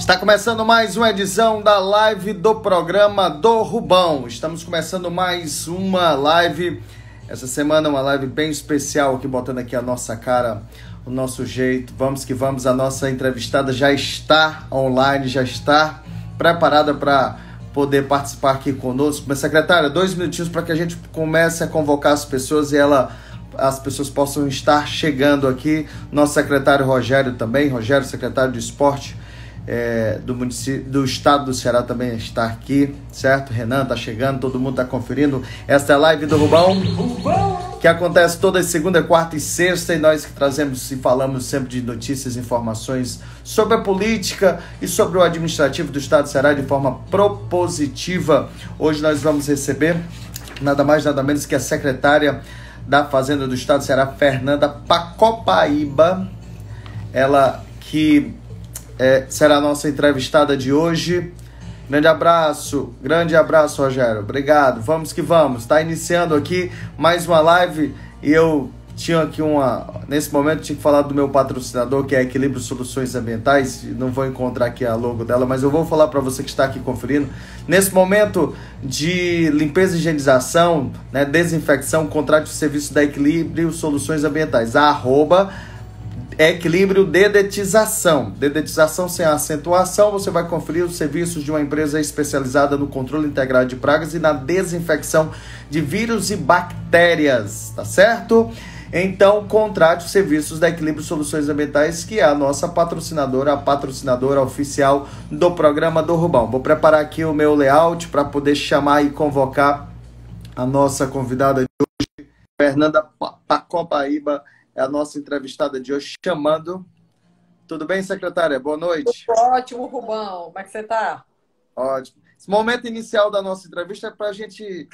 Está começando mais uma edição da live do programa do Rubão. Estamos começando mais uma live. Essa semana uma live bem especial aqui, botando aqui a nossa cara, o nosso jeito. Vamos que vamos, a nossa entrevistada já está online, já está preparada para poder participar aqui conosco. Mas, secretária, 2 minutinhos para que a gente comece a convocar as pessoas e as pessoas possam estar chegando aqui. Nosso secretário Rogério também, Rogério, secretário de Esporte do estado do Ceará, também está aqui, certo? Renan está chegando, todo mundo está conferindo. Esta é a live do Rubão, que acontece toda segunda, quarta e sexta, e nós que trazemos e falamos sempre de notícias e informações sobre a política e sobre o administrativo do estado do Ceará de forma propositiva. Hoje nós vamos receber nada mais, nada menos que a secretária da Fazenda do estado do Ceará, Fernanda Pacopaíba, ela que será a nossa entrevistada de hoje. Grande abraço, Rogério. Obrigado. Vamos que vamos. Está iniciando aqui mais uma live e eu tinha aqui nesse momento tinha que falar do meu patrocinador, que é a Equilíbrio Soluções Ambientais. Não vou encontrar aqui a logo dela, mas eu vou falar para você que está aqui conferindo. Nesse momento de limpeza e higienização, desinfecção, contrate o serviço da Equilíbrio Soluções Ambientais. Equilíbrio Dedetização. Dedetização sem acentuação. Você vai conferir os serviços de uma empresa especializada no controle integrado de pragas e na desinfecção de vírus e bactérias, tá certo? Então, contrate os serviços da Equilíbrio Soluções Ambientais, que é a nossa patrocinadora, a patrocinadora oficial do programa do Rubão. Vou preparar aqui o meu layout para poder chamar e convocar a nossa convidada de hoje, Fernanda Pacopaíba, é a nossa entrevistada de hoje, chamando. Tudo bem, secretária? Boa noite. Tudo ótimo, Rubão. Como é que você está? Ótimo. Esse momento inicial da nossa entrevista é para a gente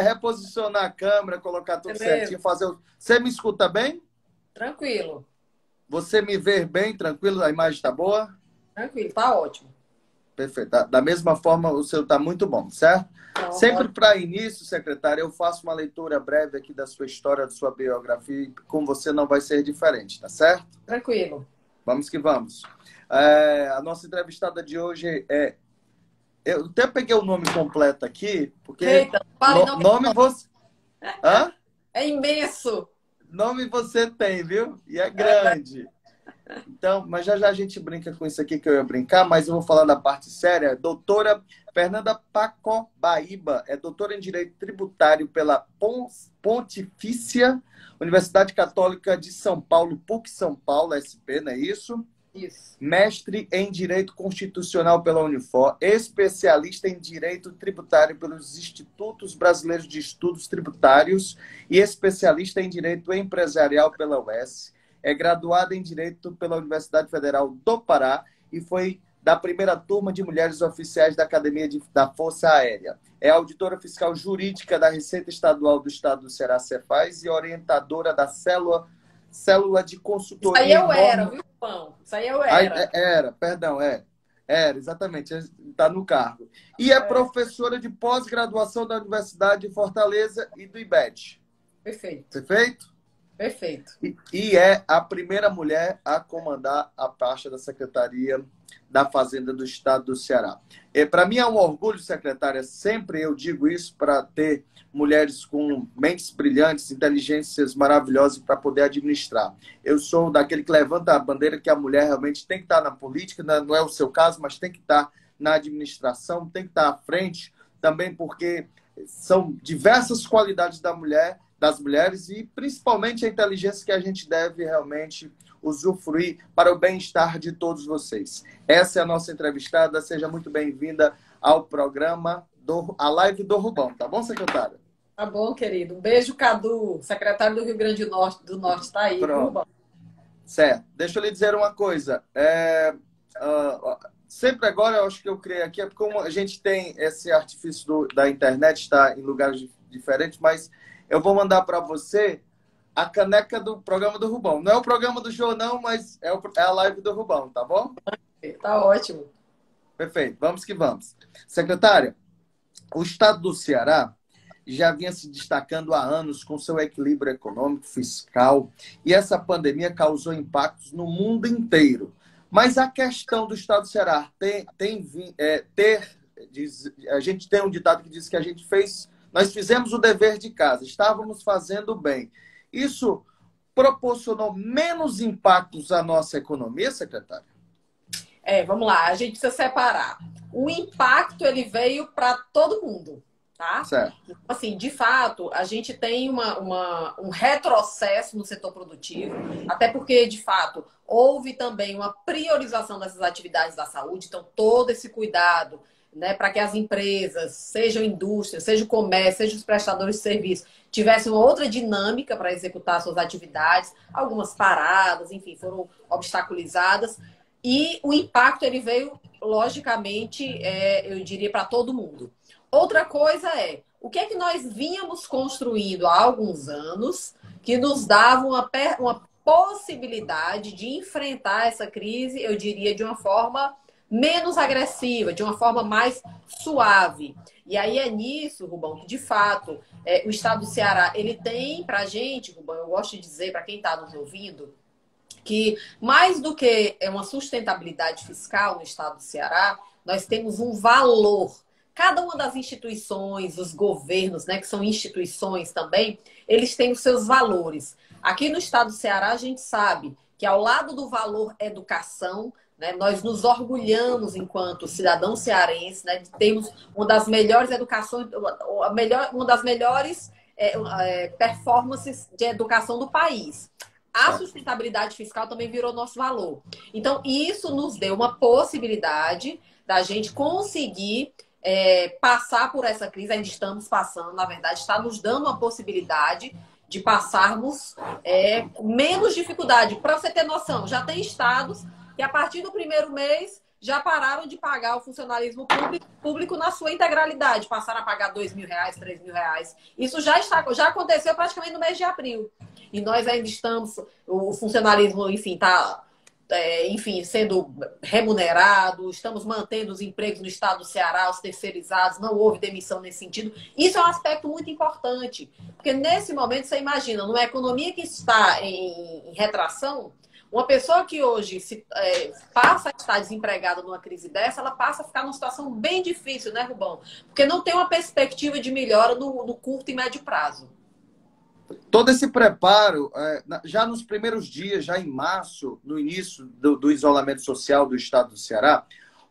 reposicionar a câmera, colocar tudo certinho, fazer. Você me escuta bem? Tranquilo. Você me vê bem, tranquilo? A imagem está boa? Tranquilo, está ótimo. Perfeito. Da mesma forma, o seu está muito bom, certo? Sempre para início, secretária, eu faço uma leitura breve aqui da sua história, da sua biografia, e com você não vai ser diferente, tá certo? Tranquilo. Vamos que vamos. A nossa entrevistada de hoje é... Eu até peguei o nome completo aqui, porque... Eita, nome você... Hã? É imenso. Nome você tem, viu? E é grande. Então, mas já a gente brinca com isso aqui que eu ia brincar, mas eu vou falar da parte séria. Doutora Fernanda Pacopaíba é doutora em Direito Tributário pela Pontifícia Universidade Católica de São Paulo, PUC São Paulo, SP, não é isso? Isso. Mestre em Direito Constitucional pela Unifor, especialista em Direito Tributário pelos Institutos Brasileiros de Estudos Tributários e especialista em Direito Empresarial pela UES. É graduada em Direito pela Universidade Federal do Pará e foi da primeira turma de mulheres oficiais da Academia da Força Aérea. É auditora fiscal jurídica da Receita Estadual do Estado do Ceará, Cefaz, e orientadora da Célula de Consultoria... Isso aí eu era, viu, Pão? Isso aí eu era. Era, exatamente, está no cargo. E é professora de pós-graduação da Universidade de Fortaleza e do IBET. Perfeito. Perfeito? Perfeito. E é a primeira mulher a comandar a pasta da Secretaria da Fazenda do Estado do Ceará. Para mim é um orgulho, secretária, sempre eu digo isso, para ter mulheres com mentes brilhantes, inteligências maravilhosas para poder administrar. Eu sou daquele que levanta a bandeira que a mulher realmente tem que estar na política, não é o seu caso, mas tem que estar na administração, tem que estar à frente, também porque são diversas qualidades das mulheres e principalmente a inteligência que a gente deve realmente usufruir para o bem-estar de todos vocês. Essa é a nossa entrevistada, seja muito bem-vinda ao programa, a live do Rubão, tá bom, secretária? Tá bom, querido. Um beijo, Cadu, secretário do Rio Grande do Norte, tá aí, Rubão. Certo. Deixa eu lhe dizer uma coisa. Sempre agora, eu acho que eu criei aqui, é porque como a gente tem esse artifício da internet, está em lugares diferentes, mas eu vou mandar para você a caneca do programa do Rubão. Não é o programa do show, não, mas é a live do Rubão, tá bom? Tá ótimo. Perfeito, vamos que vamos. Secretária, o estado do Ceará já vinha se destacando há anos com seu equilíbrio econômico, fiscal, e essa pandemia causou impactos no mundo inteiro. Mas a questão do Estado do Ceará a gente tem um ditado que diz que nós fizemos o dever de casa, estávamos fazendo bem. Isso proporcionou menos impactos à nossa economia, secretária? Vamos lá, a gente precisa separar. O impacto, ele veio para todo mundo, tá? Certo. Assim, de fato, a gente tem um retrocesso no setor produtivo, até porque, de fato, houve também uma priorização dessas atividades da saúde, então todo esse cuidado, né, para que as empresas, sejam indústrias, seja o comércio, seja os prestadores de serviço, tivessem uma outra dinâmica para executar suas atividades, algumas paradas, enfim, foram obstaculizadas. E o impacto ele veio, logicamente, eu diria, para todo mundo. Outra coisa o que é que nós vínhamos construindo há alguns anos que nos dava uma possibilidade de enfrentar essa crise, eu diria, de uma forma menos agressiva, de uma forma mais suave. E aí é nisso, Rubão, que de fato o Estado do Ceará, ele tem para a gente, Rubão, eu gosto de dizer para quem está nos ouvindo, que mais do que uma sustentabilidade fiscal no Estado do Ceará, nós temos um valor. Cada uma das instituições, os governos, né, que são instituições também, eles têm os seus valores. Aqui no Estado do Ceará, a gente sabe que ao lado do valor educação, né, nós nos orgulhamos enquanto cidadãos cearenses, né, de termos uma das melhores educações, uma das melhores performances de educação do país. A sustentabilidade fiscal também virou nosso valor. Então, isso nos deu uma possibilidade da gente conseguir passar por essa crise. Ainda estamos passando, na verdade, está nos dando uma possibilidade de passarmos menos dificuldade. Para você ter noção, já tem estados que a partir do primeiro mês já pararam de pagar o funcionalismo público na sua integralidade. Passaram a pagar R$2.000, R$3.000. Isso já aconteceu praticamente no mês de abril. E nós ainda estamos, o funcionalismo, enfim, está sendo remunerado, estamos mantendo os empregos no estado do Ceará, os terceirizados, não houve demissão nesse sentido. Isso é um aspecto muito importante, porque nesse momento, você imagina, numa economia que está em retração, uma pessoa que hoje passa a estar desempregada numa crise dessa, ela passa a ficar numa situação bem difícil, né, Rubão? Porque não tem uma perspectiva de melhora no curto e médio prazo. Todo esse preparo, já nos primeiros dias, já em março, no início do isolamento social do estado do Ceará,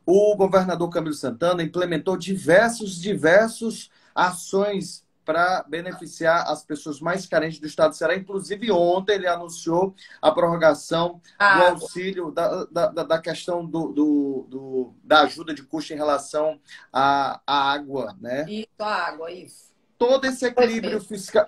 o governador Camilo Santana implementou diversas ações para beneficiar as pessoas mais carentes do estado do Ceará. Inclusive, ontem ele anunciou a prorrogação do auxílio, da questão da ajuda de custo em relação à água, né? Isso, a água, isso. Todo esse equilíbrio fiscal,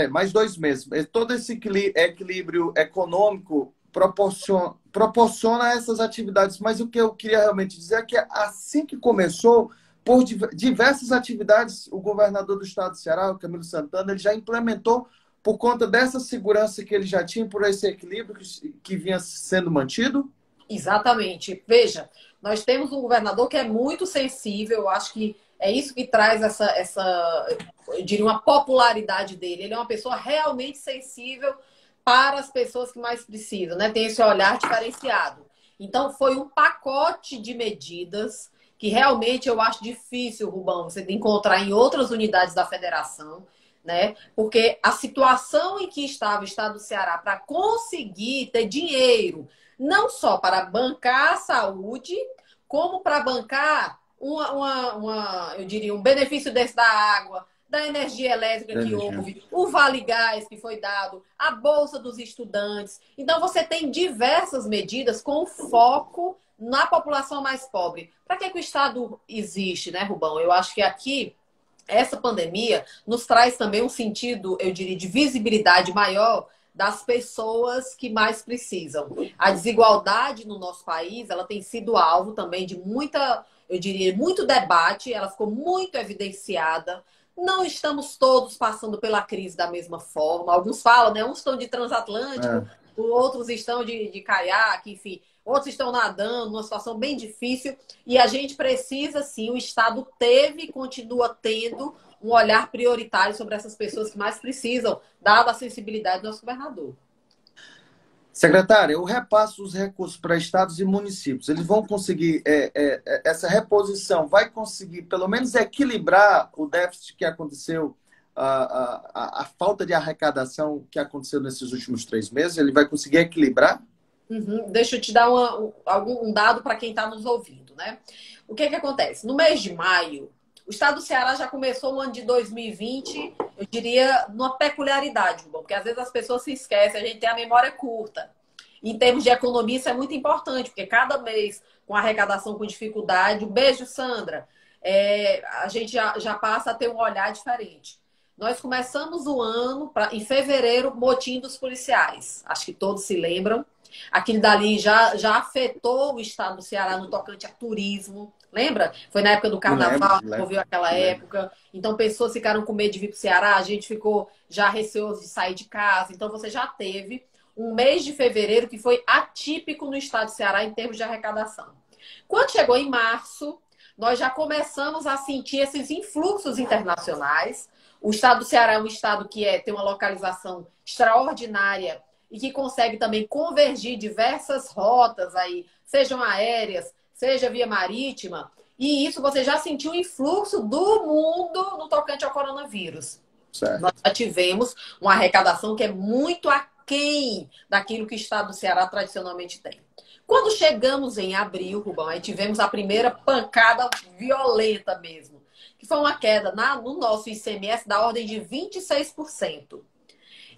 mais 2 meses, todo esse equilíbrio econômico proporciona essas atividades. Mas o que eu queria realmente dizer é que assim que começou, por diversas atividades, o governador do estado do Ceará, o Camilo Santana, ele já implementou por conta dessa segurança que ele já tinha, por esse equilíbrio que vinha sendo mantido? Exatamente. Veja, nós temos um governador que é muito sensível, eu acho que é isso que traz eu diria, uma popularidade dele. Ele é uma pessoa realmente sensível para as pessoas que mais precisam, né? Tem esse olhar diferenciado. Então, foi um pacote de medidas que realmente eu acho difícil, Rubão, você encontrar em outras unidades da federação, né? Porque a situação em que estava o estado do Ceará para conseguir ter dinheiro, não só para bancar a saúde, como para bancar eu diria, um benefício desse da água, da energia elétrica que houve, o Vale Gás que foi dado, a Bolsa dos Estudantes. Então, você tem diversas medidas com foco na população mais pobre. Para que o Estado existe, né, Rubão? Eu acho que aqui, essa pandemia nos traz também um sentido, eu diria, de visibilidade maior das pessoas que mais precisam. A desigualdade no nosso país, ela tem sido alvo também de eu diria, muito debate, ela ficou muito evidenciada. Não estamos todos passando pela crise da mesma forma. Alguns falam, né? Uns estão de transatlântico, outros estão de caiaque, enfim. Outros estão nadando, numa situação bem difícil. E a gente precisa, sim, o Estado teve e continua tendo um olhar prioritário sobre essas pessoas que mais precisam, dada a sensibilidade do nosso governador. Secretária, o repasse dos recursos para estados e municípios, eles vão conseguir, essa reposição vai conseguir, pelo menos, equilibrar o déficit que aconteceu, a falta de arrecadação que aconteceu nesses últimos 3 meses? Ele vai conseguir equilibrar? Uhum. Deixa eu te dar um dado para quem está nos ouvindo, né? O que que acontece? No mês de maio, o estado do Ceará já começou o ano de 2020, eu diria, numa peculiaridade, Rubão, porque às vezes as pessoas se esquecem, a gente tem a memória curta. Em termos de economia, isso é muito importante, porque cada mês, com arrecadação com dificuldade, um beijo, Sandra, a gente já passa a ter um olhar diferente. Nós começamos o ano, em fevereiro, motim dos policiais. Acho que todos se lembram. Aquilo dali já afetou o estado do Ceará no tocante a turismo. Lembra? Foi na época do carnaval, envolveu aquela época. Então, pessoas ficaram com medo de vir para o Ceará, a gente ficou já receoso de sair de casa. Então, você já teve um mês de fevereiro que foi atípico no estado do Ceará em termos de arrecadação. Quando chegou em março, nós já começamos a sentir esses influxos internacionais. O estado do Ceará é um estado que tem uma localização extraordinária e que consegue também convergir diversas rotas aí, sejam aéreas, seja via marítima. E isso você já sentiu o influxo do mundo no tocante ao coronavírus. Certo. Nós já tivemos uma arrecadação que é muito aquém daquilo que o estado do Ceará tradicionalmente tem. Quando chegamos em abril, Rubão, aí tivemos a primeira pancada violenta mesmo, que foi uma queda no nosso ICMS da ordem de 26%.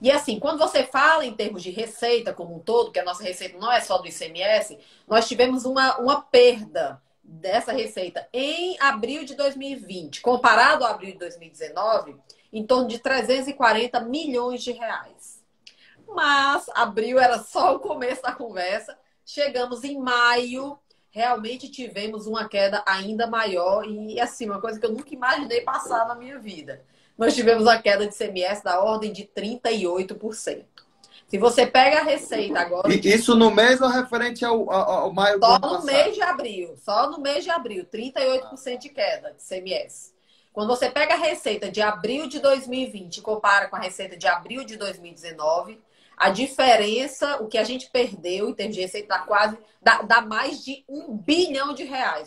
E assim, quando você fala em termos de receita como um todo, que a nossa receita não é só do ICMS, nós tivemos uma perda dessa receita em abril de 2020, comparado a abril de 2019, em torno de 340 milhões de reais. Mas abril era só o começo da conversa. Chegamos em maio, realmente tivemos uma queda ainda maior e, assim, uma coisa que eu nunca imaginei passar na minha vida. Nós tivemos a queda de ICMS da ordem de 38%. Se você pega a receita agora... Isso no mês ou referente ao maio do ano passado? Só no mês de abril. Só no mês de abril. 38% de queda de ICMS. Quando você pega a receita de abril de 2020 e compara com a receita de abril de 2019, a diferença, o que a gente perdeu em termos de receita, dá mais de R$1 bilhão,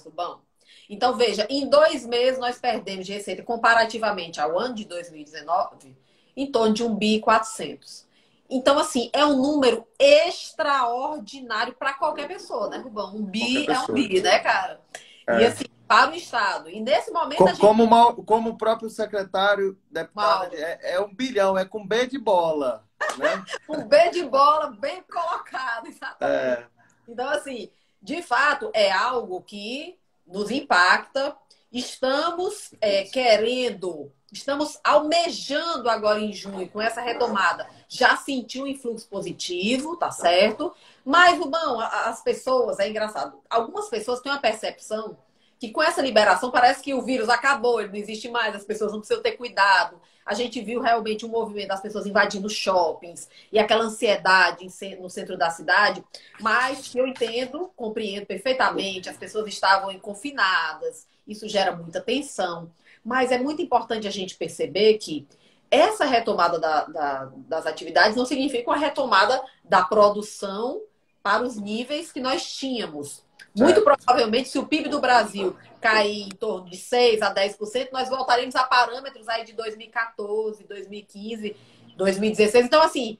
Rubão. Então, veja, em 2 meses nós perdemos de receita, comparativamente ao ano de 2019, em torno de 1,4 bilhão. Então, assim, é um número extraordinário para qualquer pessoa, né, Rubão? Um bi é um bi, né, cara? E assim, para o Estado. E nesse momento a gente... Como o próprio secretário, deputado, é 1 bilhão, é com B de bola, né? Um B de bola bem colocado, exatamente. Então, assim, de fato, é algo que nos impacta. Estamos estamos almejando agora em junho, com essa retomada, já sentiu um influxo positivo, tá certo? Mas, Rubão, as pessoas, é engraçado, algumas pessoas têm uma percepção que com essa liberação parece que o vírus acabou, ele não existe mais, as pessoas não precisam ter cuidado. A gente viu realmente um movimento das pessoas invadindo shoppings e aquela ansiedade no centro da cidade, mas eu entendo, compreendo perfeitamente, as pessoas estavam confinadas, isso gera muita tensão, mas é muito importante a gente perceber que essa retomada das atividades não significa uma retomada da produção para os níveis que nós tínhamos. Muito provavelmente, se o PIB do Brasil cair em torno de 6% a 10%, nós voltaremos a parâmetros aí de 2014, 2015, 2016. Então, assim,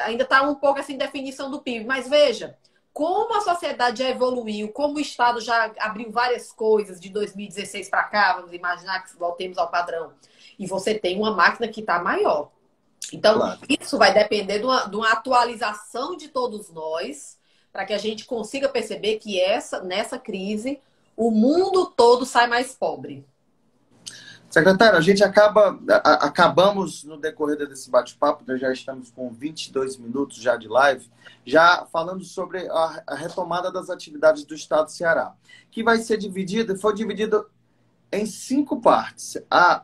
ainda está um pouco essa indefinição do PIB. Mas veja, como a sociedade já evoluiu, como o Estado já abriu várias coisas de 2016 para cá, vamos imaginar que voltemos ao padrão. E você tem uma máquina que está maior. Então, isso vai depender de uma atualização de todos nós, para que a gente consiga perceber que nessa crise, o mundo todo sai mais pobre. Secretário, a gente acabamos no decorrer desse bate-papo, nós já estamos com 22 minutos já de live, já falando sobre a retomada das atividades do Estado do Ceará, que foi dividido em 5 partes. A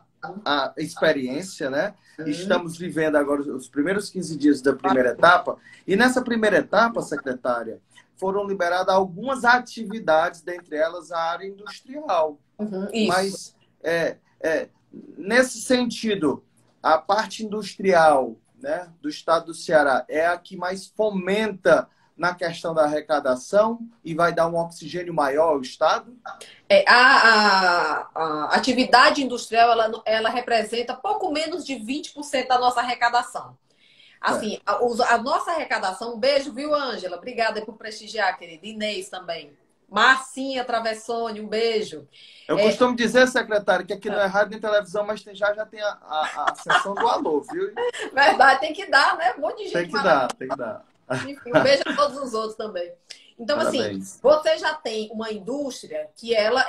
experiência, né? Estamos vivendo agora os primeiros 15 dias da primeira etapa, e nessa primeira etapa, secretária, foram liberadas algumas atividades, dentre elas a área industrial. Isso. Mas, nesse sentido, a parte industrial né, do estado do Ceará é a que mais fomenta na questão da arrecadação e vai dar um oxigênio maior ao estado? A atividade industrial, ela representa pouco menos de 20% da nossa arrecadação. Assim, a nossa arrecadação, um beijo, viu, Ângela? Obrigada por prestigiar, querida. Inês também. Marcinha Travessone, um beijo. Eu costumo dizer, secretário, que aqui não é rádio nem televisão, mas já tem a sessão do alô, viu? Verdade, tem que dar, né? Um monte de gente. Tem que dar. Enfim, um beijo a todos os outros também. Então, Parabéns. assim, você já tem uma indústria que ela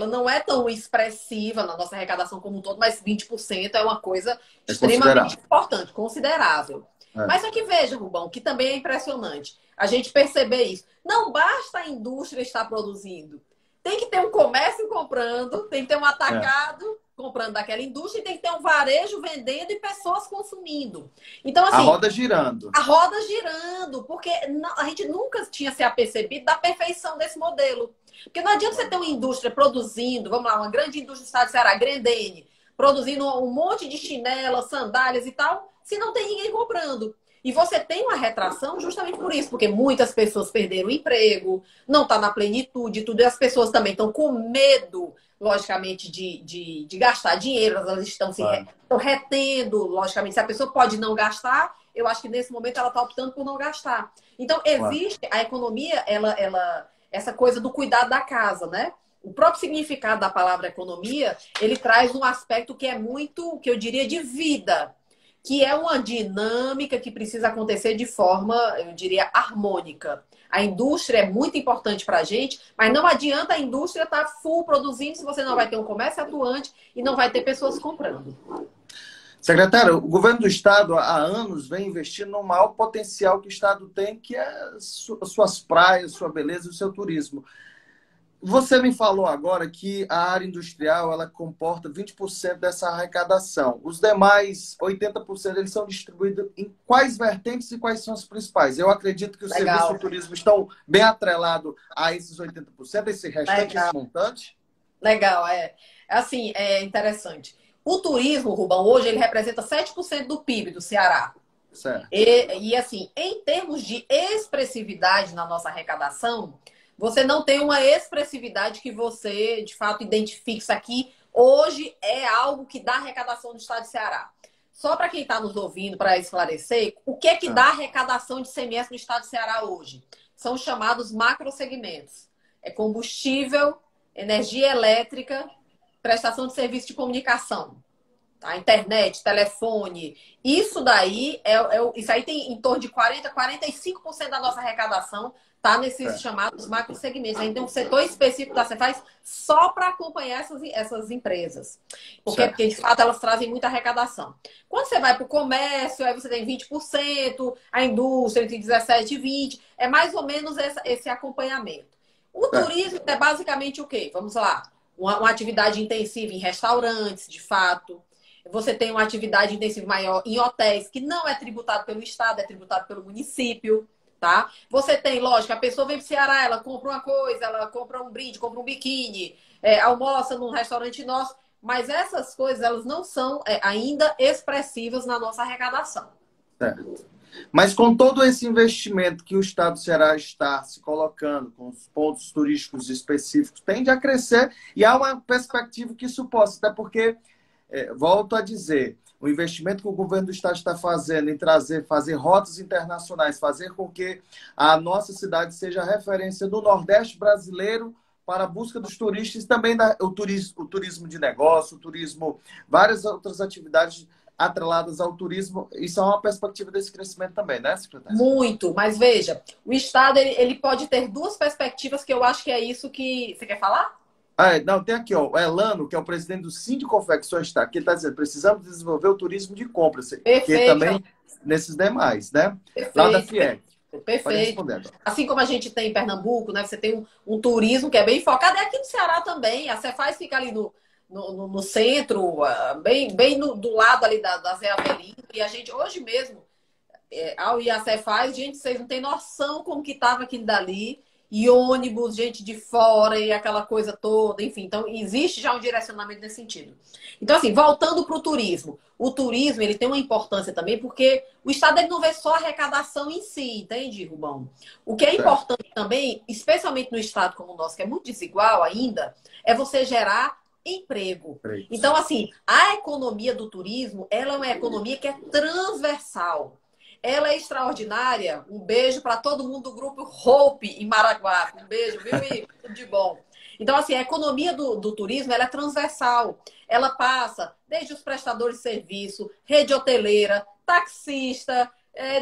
não é tão expressiva na nossa arrecadação como um todo, mas 20% é uma coisa extremamente importante, considerável. Mas só que veja, Rubão, que também é impressionante a gente perceber isso. Não basta a indústria estar produzindo. Tem que ter um comércio comprando, tem que ter um atacado comprando daquela indústria e tem que ter um varejo vendendo e pessoas consumindo. Então, assim, a roda girando. A roda girando, porque a gente nunca tinha se apercebido da perfeição desse modelo. Porque não adianta você ter uma indústria produzindo, vamos lá, uma grande indústria do estado do Ceará, Grendene, produzindo um monte de chinelas, sandálias e tal, se não tem ninguém comprando. E você tem uma retração justamente por isso, porque muitas pessoas perderam o emprego, não está na plenitude, tudo, e as pessoas também estão com medo, logicamente, de gastar dinheiro, elas estão estão retendo, logicamente, se a pessoa pode não gastar, eu acho que nesse momento ela está optando por não gastar. Então, existe a economia, essa coisa do cuidado da casa, né? O próprio significado da palavra economia, ele traz um aspecto que é muito, que eu diria, de vida, que é uma dinâmica que precisa acontecer de forma, eu diria, harmônica. A indústria é muito importante para a gente, mas não adianta a indústria estar full produzindo se você não vai ter um comércio atuante e não vai ter pessoas comprando. Secretário, o governo do estado há anos vem investindo no maior potencial que o estado tem, que é suas praias, sua beleza e o seu turismo. Você me falou agora que a área industrial ela comporta 20% dessa arrecadação. Os demais 80% eles são distribuídos em quais vertentes e quais são as principais? Eu acredito que o serviço e o turismo estão bem atrelados a esses 80%, esse restante, esse montante? Legal, assim, é interessante. O turismo, Rubão, hoje ele representa 7% do PIB do Ceará. Certo. E assim, em termos de expressividade na nossa arrecadação, você não tem uma expressividade que você, de fato, identifique isso aqui. Hoje é algo que dá arrecadação do estado de Ceará. Só para quem está nos ouvindo, para esclarecer, o que é que dá arrecadação de ICMS no estado de Ceará hoje? São os chamados macrosegmentos. É combustível, energia elétrica, prestação de serviço de comunicação, tá? Internet, telefone. Isso daí, isso aí tem em torno de 45% da nossa arrecadação tá nesses chamados macrosegmentos. A gente tem um setor específico da Cefaz só para acompanhar essas empresas. Porque, de fato, elas trazem muita arrecadação. Quando você vai para o comércio, aí você tem 20%, a indústria entre 17% e 20%. É mais ou menos esse acompanhamento. O turismo é basicamente o quê? Vamos lá. Uma atividade intensiva em restaurantes, de fato. Você tem uma atividade intensiva maior em hotéis, que não é tributado pelo estado, é tributado pelo município. Tá? Você tem, lógico, a pessoa vem para o Ceará, ela compra uma coisa, ela compra um brinde, compra um biquíni, almoça num restaurante nosso, mas essas coisas elas não são ainda expressivas na nossa arrecadação. Certo. Mas com todo esse investimento que o estado do Ceará está se colocando, com os pontos turísticos específicos, tende a crescer e há uma perspectiva que isso possa, até porque, volto a dizer, o investimento que o governo do estado está fazendo em fazer rotas internacionais, fazer com que a nossa cidade seja a referência do Nordeste brasileiro para a busca dos turistas, também o turismo de negócio, o turismo, várias outras atividades atreladas ao turismo. Isso é uma perspectiva desse crescimento também, né, secretária? Muito, mas veja, o estado ele pode ter duas perspectivas que eu acho que é isso que... Você quer falar? Não, tem aqui, ó, o Elano, que é o presidente do Sindiconfecções, está aqui, ele está dizendo, precisamos desenvolver o turismo de compras, que também nesses demais, né? Perfeito. Lá da FIEC. Perfeito. Assim como a gente tem em Pernambuco, né? Você tem um turismo que é bem focado, é aqui no Ceará também. A Cefaz fica ali no centro, bem do lado ali da Zé Avelino. E a gente, hoje mesmo, ao ir a Cefaz, gente, vocês não têm noção como que estava aquilo dali. e ônibus, gente de fora e aquela coisa toda, enfim. Então, existe já um direcionamento nesse sentido. Então, assim, voltando para o turismo. O turismo, ele tem uma importância também, porque o Estado ele não vê só a arrecadação em si, entende, Rubão? O que é importante também, especialmente no Estado como o nosso, que é muito desigual ainda, é você gerar emprego. Então, assim, a economia do turismo, ela é uma economia que é transversal. Ela é extraordinária. Um beijo para todo mundo do grupo Hope em Maraguá. Um beijo, viu, Igor? Tudo de bom. Então, assim, a economia do turismo ela é transversal. Ela passa desde os prestadores de serviço, rede hoteleira, taxista,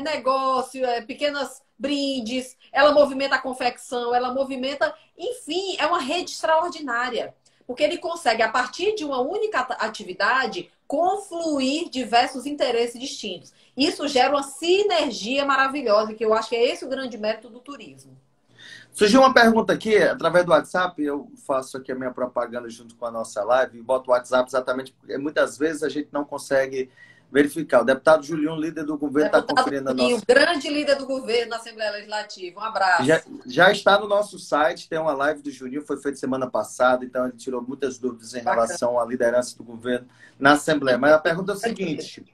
negócio, pequenas brindes. Ela movimenta a confecção, ela movimenta... Enfim, é uma rede extraordinária. Porque ele consegue, a partir de uma única atividade, confluir diversos interesses distintos. Isso gera uma sinergia maravilhosa, que eu acho que é esse o grande mérito do turismo. Surgiu uma pergunta aqui, através do WhatsApp, eu faço aqui a minha propaganda junto com a nossa live, e boto o WhatsApp exatamente porque muitas vezes a gente não consegue verificar. O deputado Julião, líder do governo, está conferindo a nossa... O grande líder do governo na Assembleia Legislativa. Um abraço. Já está no nosso site, tem uma live do Julinho, foi feita semana passada, então ele tirou muitas dúvidas em relação à liderança do governo na Assembleia. Mas a pergunta é o seguinte...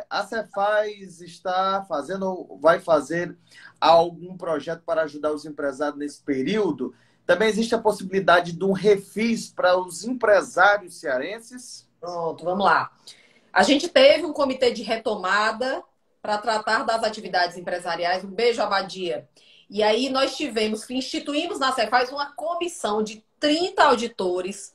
a Cefaz está fazendo ou vai fazer algum projeto para ajudar os empresários nesse período? Também existe a possibilidade de um refis para os empresários cearenses? Pronto, vamos lá. A gente teve um comitê de retomada para tratar das atividades empresariais. Um beijo, Abadia. E aí nós instituímos na Cefaz uma comissão de 30 auditores.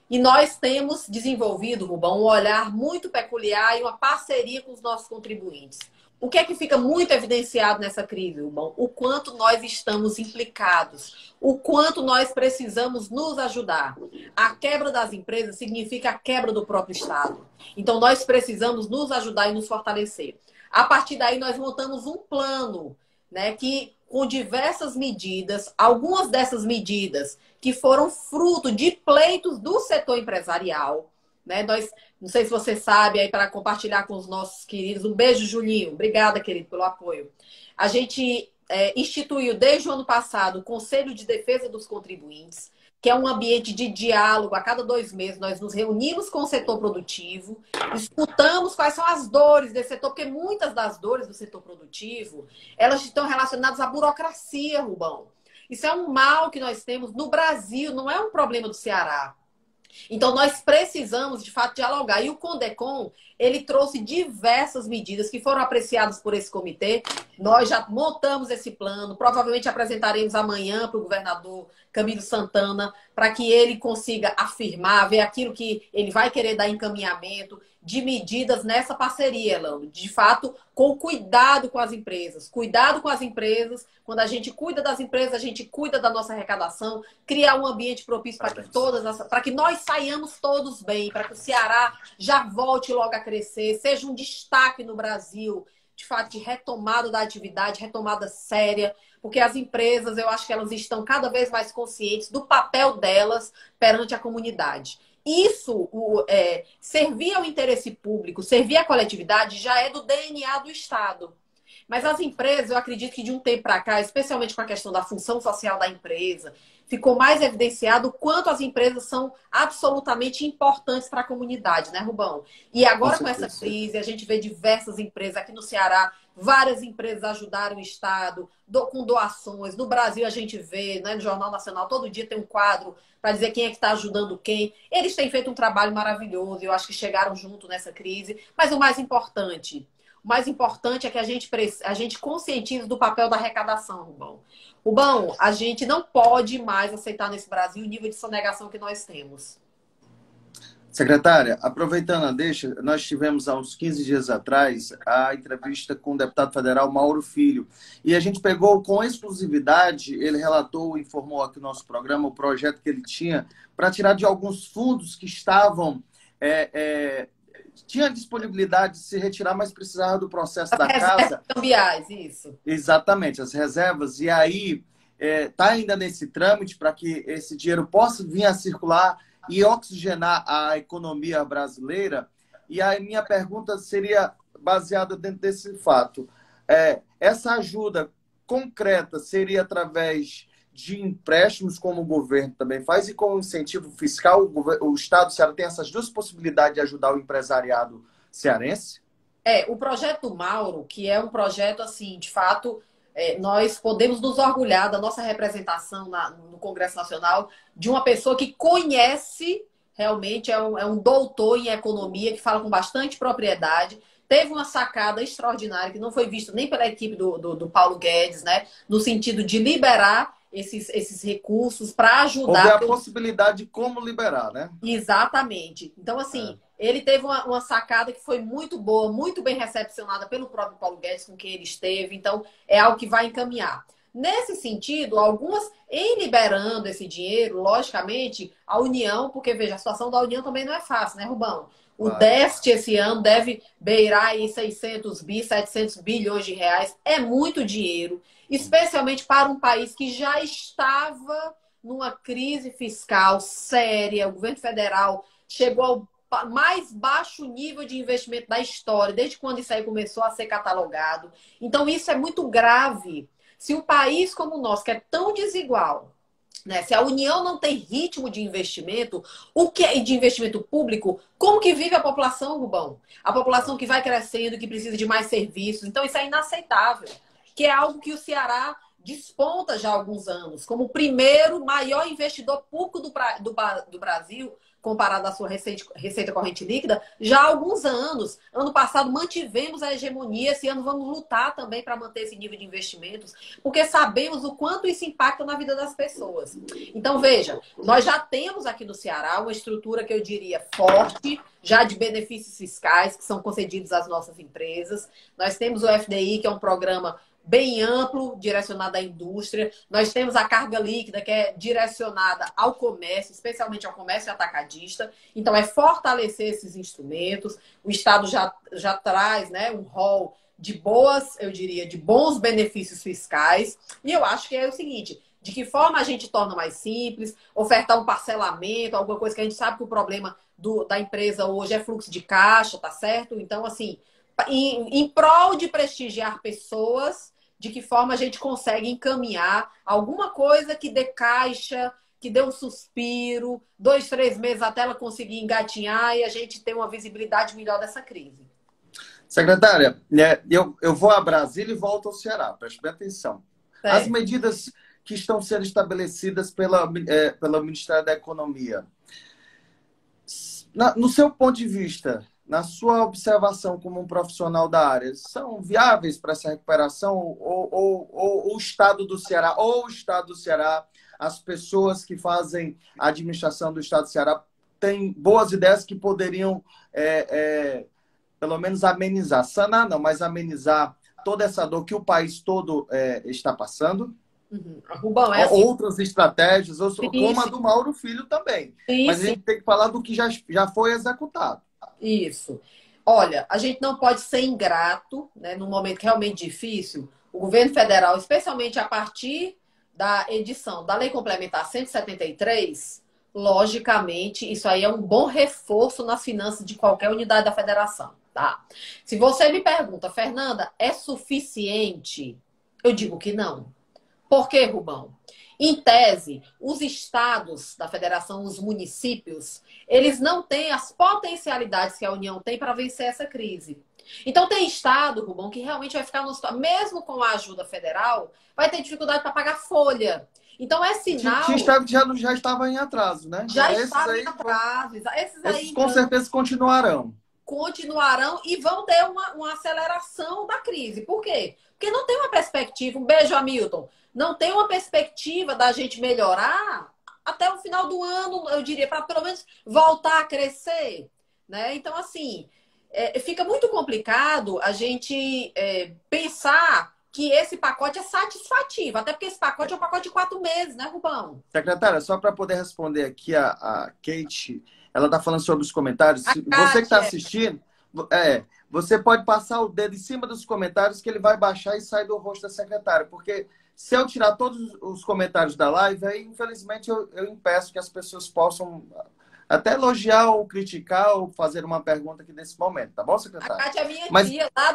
E nós temos desenvolvido, Rubão, um olhar muito peculiar e uma parceria com os nossos contribuintes. O que é que fica muito evidenciado nessa crise, Rubão? O quanto nós estamos implicados, o quanto nós precisamos nos ajudar. A quebra das empresas significa a quebra do próprio Estado. Então, nós precisamos nos ajudar e nos fortalecer. A partir daí, nós montamos um plano, né, que com diversas medidas, algumas dessas medidas que foram fruto de pleitos do setor empresarial, né? Não sei se você sabe, aí para compartilhar com os nossos queridos, um beijo, Julinho, obrigada, querido, pelo apoio. A gente instituiu desde o ano passado o Conselho de Defesa dos Contribuintes, que é um ambiente de diálogo. A cada 2 meses nós nos reunimos com o setor produtivo, escutamos quais são as dores desse setor, porque muitas das dores do setor produtivo, elas estão relacionadas à burocracia, Rubão. Isso é um mal que nós temos no Brasil, não é um problema do Ceará. Então, nós precisamos, de fato, dialogar. E o Condecon, ele trouxe diversas medidas que foram apreciadas por esse comitê. Nós já montamos esse plano, provavelmente apresentaremos amanhã para o governador Camilo Santana, para que ele consiga afirmar, ver aquilo que ele vai querer dar encaminhamento de medidas nessa parceria, Elano. De fato, com cuidado com as empresas. Cuidado com as empresas. Quando a gente cuida das empresas, a gente cuida da nossa arrecadação, criar um ambiente propício para que nós saiamos todos bem, para que o Ceará já volte logo a crescer, seja um destaque no Brasil, de fato, de retomada da atividade, retomada séria, porque as empresas, eu acho que elas estão cada vez mais conscientes do papel delas perante a comunidade. Isso, servir ao interesse público, servir à coletividade, já é do DNA do Estado. Mas as empresas, eu acredito que de um tempo para cá, especialmente com a questão da função social da empresa, ficou mais evidenciado o quanto as empresas são absolutamente importantes para a comunidade, né, Rubão? E agora com essa crise, a gente vê diversas empresas aqui no Ceará, várias empresas ajudaram o Estado com doações. No Brasil, a gente vê, né, no Jornal Nacional, todo dia tem um quadro para dizer quem é que está ajudando quem. Eles têm feito um trabalho maravilhoso, eu acho que chegaram junto nessa crise. Mas o mais importante é que a gente conscientize do papel da arrecadação, Rubão. Rubão, a gente não pode mais aceitar nesse Brasil o nível de sonegação que nós temos. Secretária, aproveitando a deixa, nós tivemos há uns 15 dias atrás a entrevista com o deputado federal Mauro Filho. E a gente pegou com exclusividade, ele relatou, informou aqui no nosso programa, o projeto que ele tinha para tirar de alguns fundos que estavam... tinha disponibilidade de se retirar, mas precisava do processo da casa. Cambiais, isso. Exatamente, as reservas. E aí, está ainda nesse trâmite para que esse dinheiro possa vir a circular e oxigenar a economia brasileira. E aí minha pergunta seria baseada dentro desse fato. Essa ajuda concreta seria através de empréstimos, como o governo também faz, e com incentivo fiscal, o Estado do Ceará tem essas duas possibilidades de ajudar o empresariado cearense? O projeto Mauro, que é um projeto, assim, de fato, nós podemos nos orgulhar da nossa representação no Congresso Nacional de uma pessoa que conhece, realmente, é um doutor em economia, que fala com bastante propriedade, teve uma sacada extraordinária, que não foi vista nem pela equipe do Paulo Guedes, né? No sentido de liberar esses recursos para Houve ajudar. a possibilidade de como liberar, né? Exatamente. Então, assim, ele teve uma sacada que foi muito boa, muito bem recepcionada pelo próprio Paulo Guedes, com quem ele esteve. Então, é algo que vai encaminhar. Nesse sentido, em liberando esse dinheiro, logicamente, a União, porque veja, a situação da União também não é fácil, né, Rubão? O déficit esse ano deve beirar aí 700 bilhões de reais. É muito dinheiro, especialmente para um país que já estava numa crise fiscal séria. O governo federal chegou ao mais baixo nível de investimento da história, desde quando isso aí começou a ser catalogado. Então, isso é muito grave. Se um país como o nosso, que é tão desigual, né, se a União não tem ritmo de investimento, o que é de investimento público, como que vive a população, Rubão? A população que vai crescendo, que precisa de mais serviços. Então, isso é inaceitável. Que é algo que o Ceará desponta já há alguns anos, como o primeiro maior investidor público do Brasil, comparado à sua receita corrente líquida, já há alguns anos. Ano passado mantivemos a hegemonia, esse ano vamos lutar também para manter esse nível de investimentos, porque sabemos o quanto isso impacta na vida das pessoas. Então, veja, nós já temos aqui no Ceará uma estrutura que eu diria forte, já de benefícios fiscais que são concedidos às nossas empresas. Nós temos o FDI, que é um programa bem amplo, direcionado à indústria. Nós temos a carga líquida, que é direcionada ao comércio, especialmente ao comércio atacadista. Então, é fortalecer esses instrumentos. O Estado já traz, né, um rol de de bons benefícios fiscais. E eu acho que é o seguinte, de que forma a gente torna mais simples, ofertar um parcelamento, alguma coisa que a gente sabe que o problema da empresa hoje é fluxo de caixa, tá certo? Então, assim, em prol de prestigiar pessoas, de que forma a gente consegue encaminhar alguma coisa que dê caixa, que dê um suspiro, 2, 3 meses até ela conseguir engatinhar e a gente ter uma visibilidade melhor dessa crise. Secretária, eu vou a Brasília e volto ao Ceará, preste bem atenção. As medidas que estão sendo estabelecidas pelo Ministério da Economia, no seu ponto de vista, na sua observação como um profissional da área, são viáveis para essa recuperação ou o Estado do Ceará, as pessoas que fazem a administração do Estado do Ceará têm boas ideias que poderiam, pelo menos, amenizar, sanar não, mas amenizar toda essa dor que o país todo está passando? Rubão, outras estratégias, como a do Mauro Filho também. Mas a gente tem que falar do que já foi executado. Isso. Olha, a gente não pode ser ingrato, né, num momento realmente difícil. O governo federal, especialmente a partir da edição da Lei Complementar 173, logicamente, isso aí é um bom reforço nas finanças de qualquer unidade da federação, tá? Se você me pergunta, Fernanda, é suficiente? Eu digo que não. Por quê, Rubão? Em tese, os estados da federação, os municípios, eles não têm as potencialidades que a União tem para vencer essa crise. Então, tem estado, Rubão, que realmente vai ficar no estado, mesmo com a ajuda federal, vai ter dificuldade para pagar folha. Então, é sinal... Tinha estado que já estava em atraso, né? Já estava em atraso. Esses com certeza continuarão. Continuarão e vão ter uma aceleração da crise. Por quê? Porque não tem uma perspectiva. Um beijo, Hamilton. Não tem uma perspectiva da gente melhorar até o final do ano, eu diria, para pelo menos voltar a crescer, né? Então, assim, fica muito complicado a gente pensar que esse pacote é satisfativo, até porque esse pacote é um pacote de 4 meses, né, Rubão? Secretária, só para poder responder aqui a Kate, ela está falando sobre os comentários. Você que está assistindo, você pode passar o dedo em cima dos comentários que ele vai baixar e sair do rosto da secretária, porque se eu tirar todos os comentários da live, aí, infelizmente, eu impeço que as pessoas possam até elogiar ou criticar ou fazer uma pergunta aqui nesse momento, tá bom, secretária? A Kátia é minha tia, lá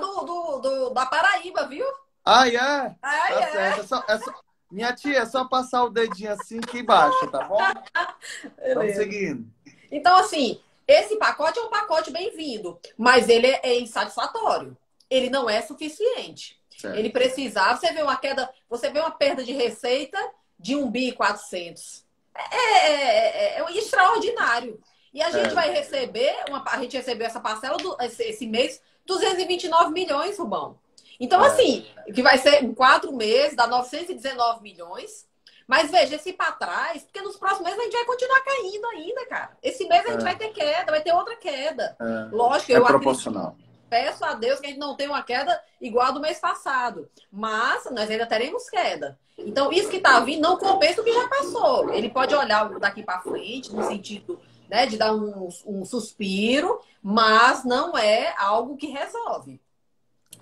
da Paraíba, viu? Ai, é? Ai, Tá é. certo. Minha tia, é só passar o dedinho assim que baixa, tá bom? Vamos Beleza. seguindo. Então, assim, esse pacote é um pacote bem-vindo, mas ele é insatisfatório. Ele não é suficiente. Ele Certo. precisava, você vê uma queda, você vê uma perda de receita de 1.400 é extraordinário. E a gente É, vai receber, a gente recebeu essa parcela esse mês, 229 milhões, Rubão. Então, é, assim, que vai ser em 4 meses, dá 919 milhões. Mas veja, esse para trás, porque nos próximos meses a gente vai continuar caindo ainda, cara. Esse mês a gente vai é, ter queda, vai ter outra queda. Lógico, é eu acredito, proporcional. peço a Deus que a gente não tenha uma queda igual a do mês passado. Mas nós ainda teremos queda. Então, isso que está vindo não compensa o que já passou. Ele pode olhar daqui para frente, no sentido, né, de dar um suspiro, mas não é algo que resolve.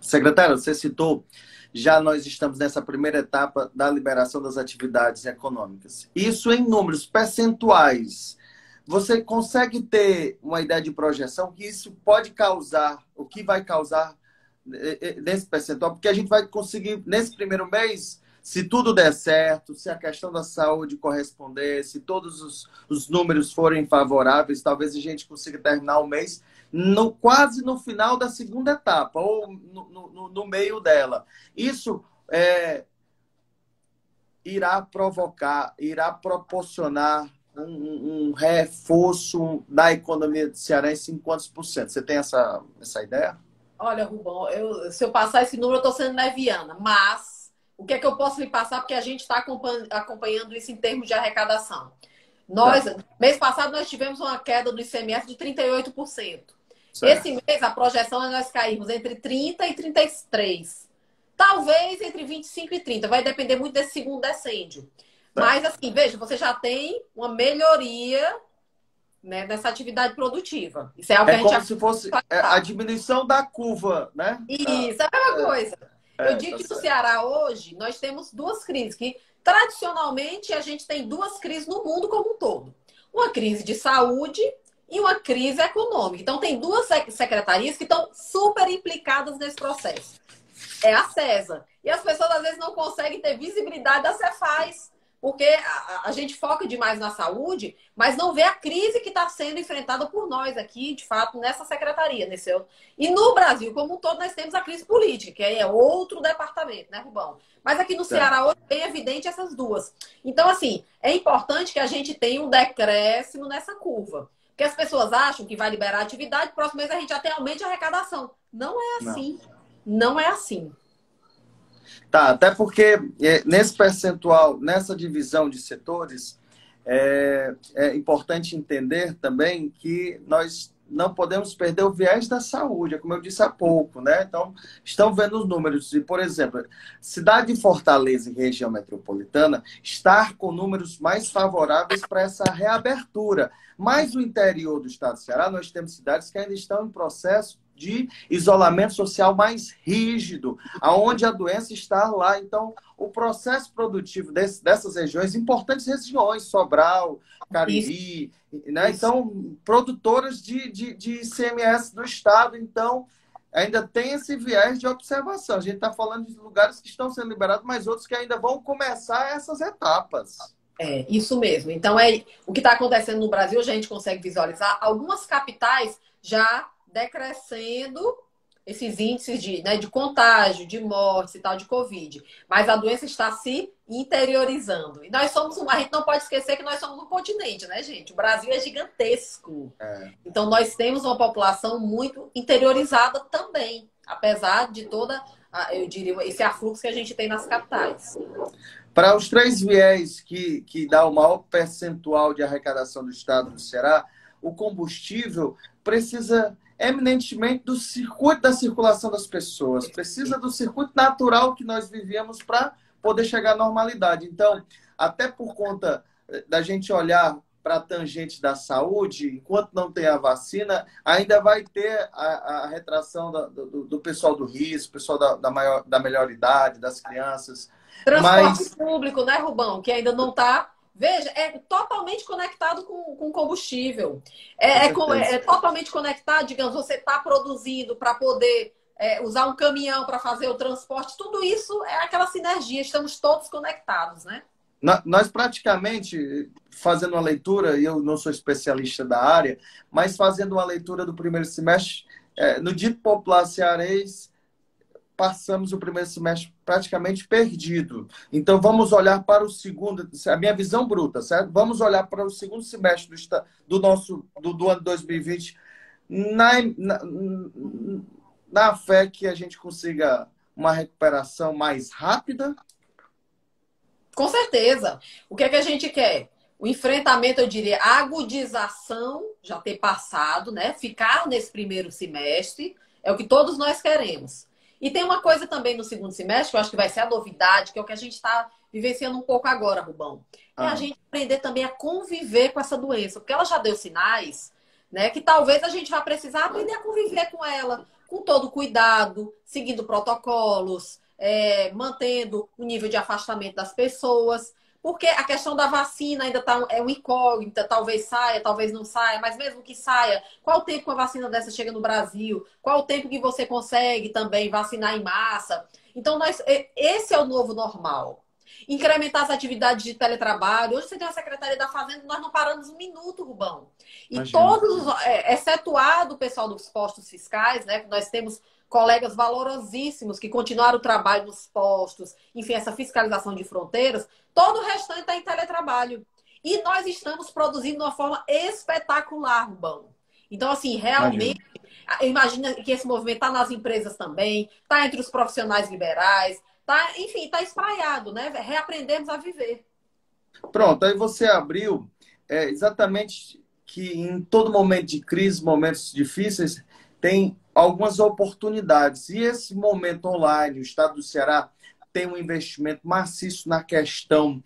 Secretário, você citou, já nós estamos nessa primeira etapa da liberação das atividades econômicas. Isso em números percentuais. Você consegue ter uma ideia de projeção que isso pode causar, o que vai causar nesse percentual? Porque a gente vai conseguir, nesse primeiro mês, se tudo der certo, se a questão da saúde corresponder, se todos os números forem favoráveis, talvez a gente consiga terminar o mês quase no final da segunda etapa, ou no meio dela. Isso irá proporcionar um reforço da economia cearense em quantos por cento? Você tem essa ideia? Olha, Rubão, se eu passar esse número, eu estou sendo leviana, mas o que é que eu posso lhe passar? Porque a gente está acompanhando isso em termos de arrecadação. Tá, Mês passado, nós tivemos uma queda do ICMS de 38%. Esse certo. mês, a projeção é nós cairmos entre 30 e 33. Talvez entre 25 e 30. Vai depender muito desse segundo decêndio. Mas, Certo. assim, veja, você já tem uma melhoria, né, nessa atividade produtiva. Isso é algo que É a gente como já se fosse a sabe. diminuição da curva, né? Isso, é a mesma coisa. Eu digo Tá que no certo. Ceará hoje nós temos duas crises, que tradicionalmente a gente tem duas crises no mundo como um todo. Uma crise de saúde e uma crise econômica. Então tem duas secretarias que estão super implicadas nesse processo. É a CESA. E as pessoas às vezes não conseguem ter visibilidade da Cefaz, porque a gente foca demais na saúde, mas não vê a crise que está sendo enfrentada por nós aqui, de fato, nessa secretaria. E no Brasil, como um todo, nós temos a crise política, que aí é outro departamento, né, Rubão? Mas aqui no Certo. Ceará hoje é bem evidente essas duas. Então, assim, é importante que a gente tenha um decréscimo nessa curva. Porque as pessoas acham que vai liberar a atividade, próximo mês a gente já tem aumento de arrecadação. Não é Não. assim. Não é assim. Tá, até porque nesse percentual, nessa divisão de setores, é importante entender também que nós não podemos perder o viés da saúde, é como eu disse há pouco, né? Então, estão vendo os números. E, por exemplo, cidade de Fortaleza e região metropolitana estar com números mais favoráveis para essa reabertura. Mas no interior do estado do Ceará, nós temos cidades que ainda estão em processo de isolamento social mais rígido, aonde a doença está lá. Então, o processo produtivo dessas regiões, importantes regiões, Sobral, Isso, Cariri, né? isso. Então, produtoras de ICMS do Estado. Então, ainda tem esse viés de observação. A gente está falando de lugares que estão sendo liberados, mas outros que ainda vão começar essas etapas. É, isso mesmo. Então, o que está acontecendo no Brasil, a gente consegue visualizar algumas capitais já decrescendo esses índices de contágio, de mortes e tal, de Covid. Mas a doença está se interiorizando. E nós somos a gente não pode esquecer que nós somos um continente, né, gente? O Brasil é gigantesco. Então, nós temos uma população muito interiorizada também, apesar de toda, eu diria, esse afluxo que a gente tem nas capitais. Para os três viés que dá o maior percentual de arrecadação do estado do Ceará, o combustível precisa eminentemente do circuito da circulação das pessoas, precisa do circuito natural que nós vivíamos para poder chegar à normalidade. Então, até por conta da gente olhar para a tangente da saúde, enquanto não tem a vacina, ainda vai ter a retração do pessoal do risco, pessoal da melhor idade, das crianças. Transporte Mas, público, né, Rubão? Que ainda não está. Veja, é totalmente conectado com combustível. com É certeza, totalmente conectado, digamos, você está produzindo para poder usar um caminhão para fazer o transporte, tudo isso é aquela sinergia, estamos todos conectados, né? Nós praticamente, fazendo uma leitura, e eu não sou especialista da área, mas fazendo uma leitura do primeiro semestre, no dito popular cearense, passamos o primeiro semestre praticamente perdido. Então, vamos olhar para o segundo, a minha visão bruta, certo? Vamos olhar para o segundo semestre do ano 2020 na, na, na fé que a gente consiga uma recuperação mais rápida. Com certeza. O que é que a gente quer? O enfrentamento, eu diria, a agudização, já ter passado, né? Ficar nesse primeiro semestre, é o que todos nós queremos. E tem uma coisa também no segundo semestre, que eu acho que vai ser a novidade, que é o que a gente está vivenciando um pouco agora, Rubão. É a gente aprender também a conviver com essa doença, porque ela já deu sinais, né? Que talvez a gente vá precisar aprender a conviver com ela, com todo cuidado, seguindo protocolos, mantendo o nível de afastamento das pessoas. Porque a questão da vacina ainda é uma incógnita, talvez saia, talvez não saia, mas mesmo que saia, qual o tempo que uma vacina dessa chega no Brasil? Qual o tempo que você consegue também vacinar em massa? Então, esse é o novo normal. Incrementar as atividades de teletrabalho. Hoje você tem a Secretaria da Fazenda, nós não paramos um minuto, Rubão. E Imagina. todos, excetuado o pessoal dos postos fiscais, né? Que nós temos colegas valorosíssimos que continuaram o trabalho nos postos, enfim, essa fiscalização de fronteiras, todo o restante está em teletrabalho. E nós estamos produzindo de uma forma espetacular, Rubão. Então, assim, realmente, imagina que esse movimento está nas empresas também, está entre os profissionais liberais, enfim, está espraiado, né? Reaprendemos a viver. Pronto, aí você abriu exatamente que em todo momento de crise, momentos difíceis, tem algumas oportunidades. E esse momento online, o Estado do Ceará tem um investimento maciço na questão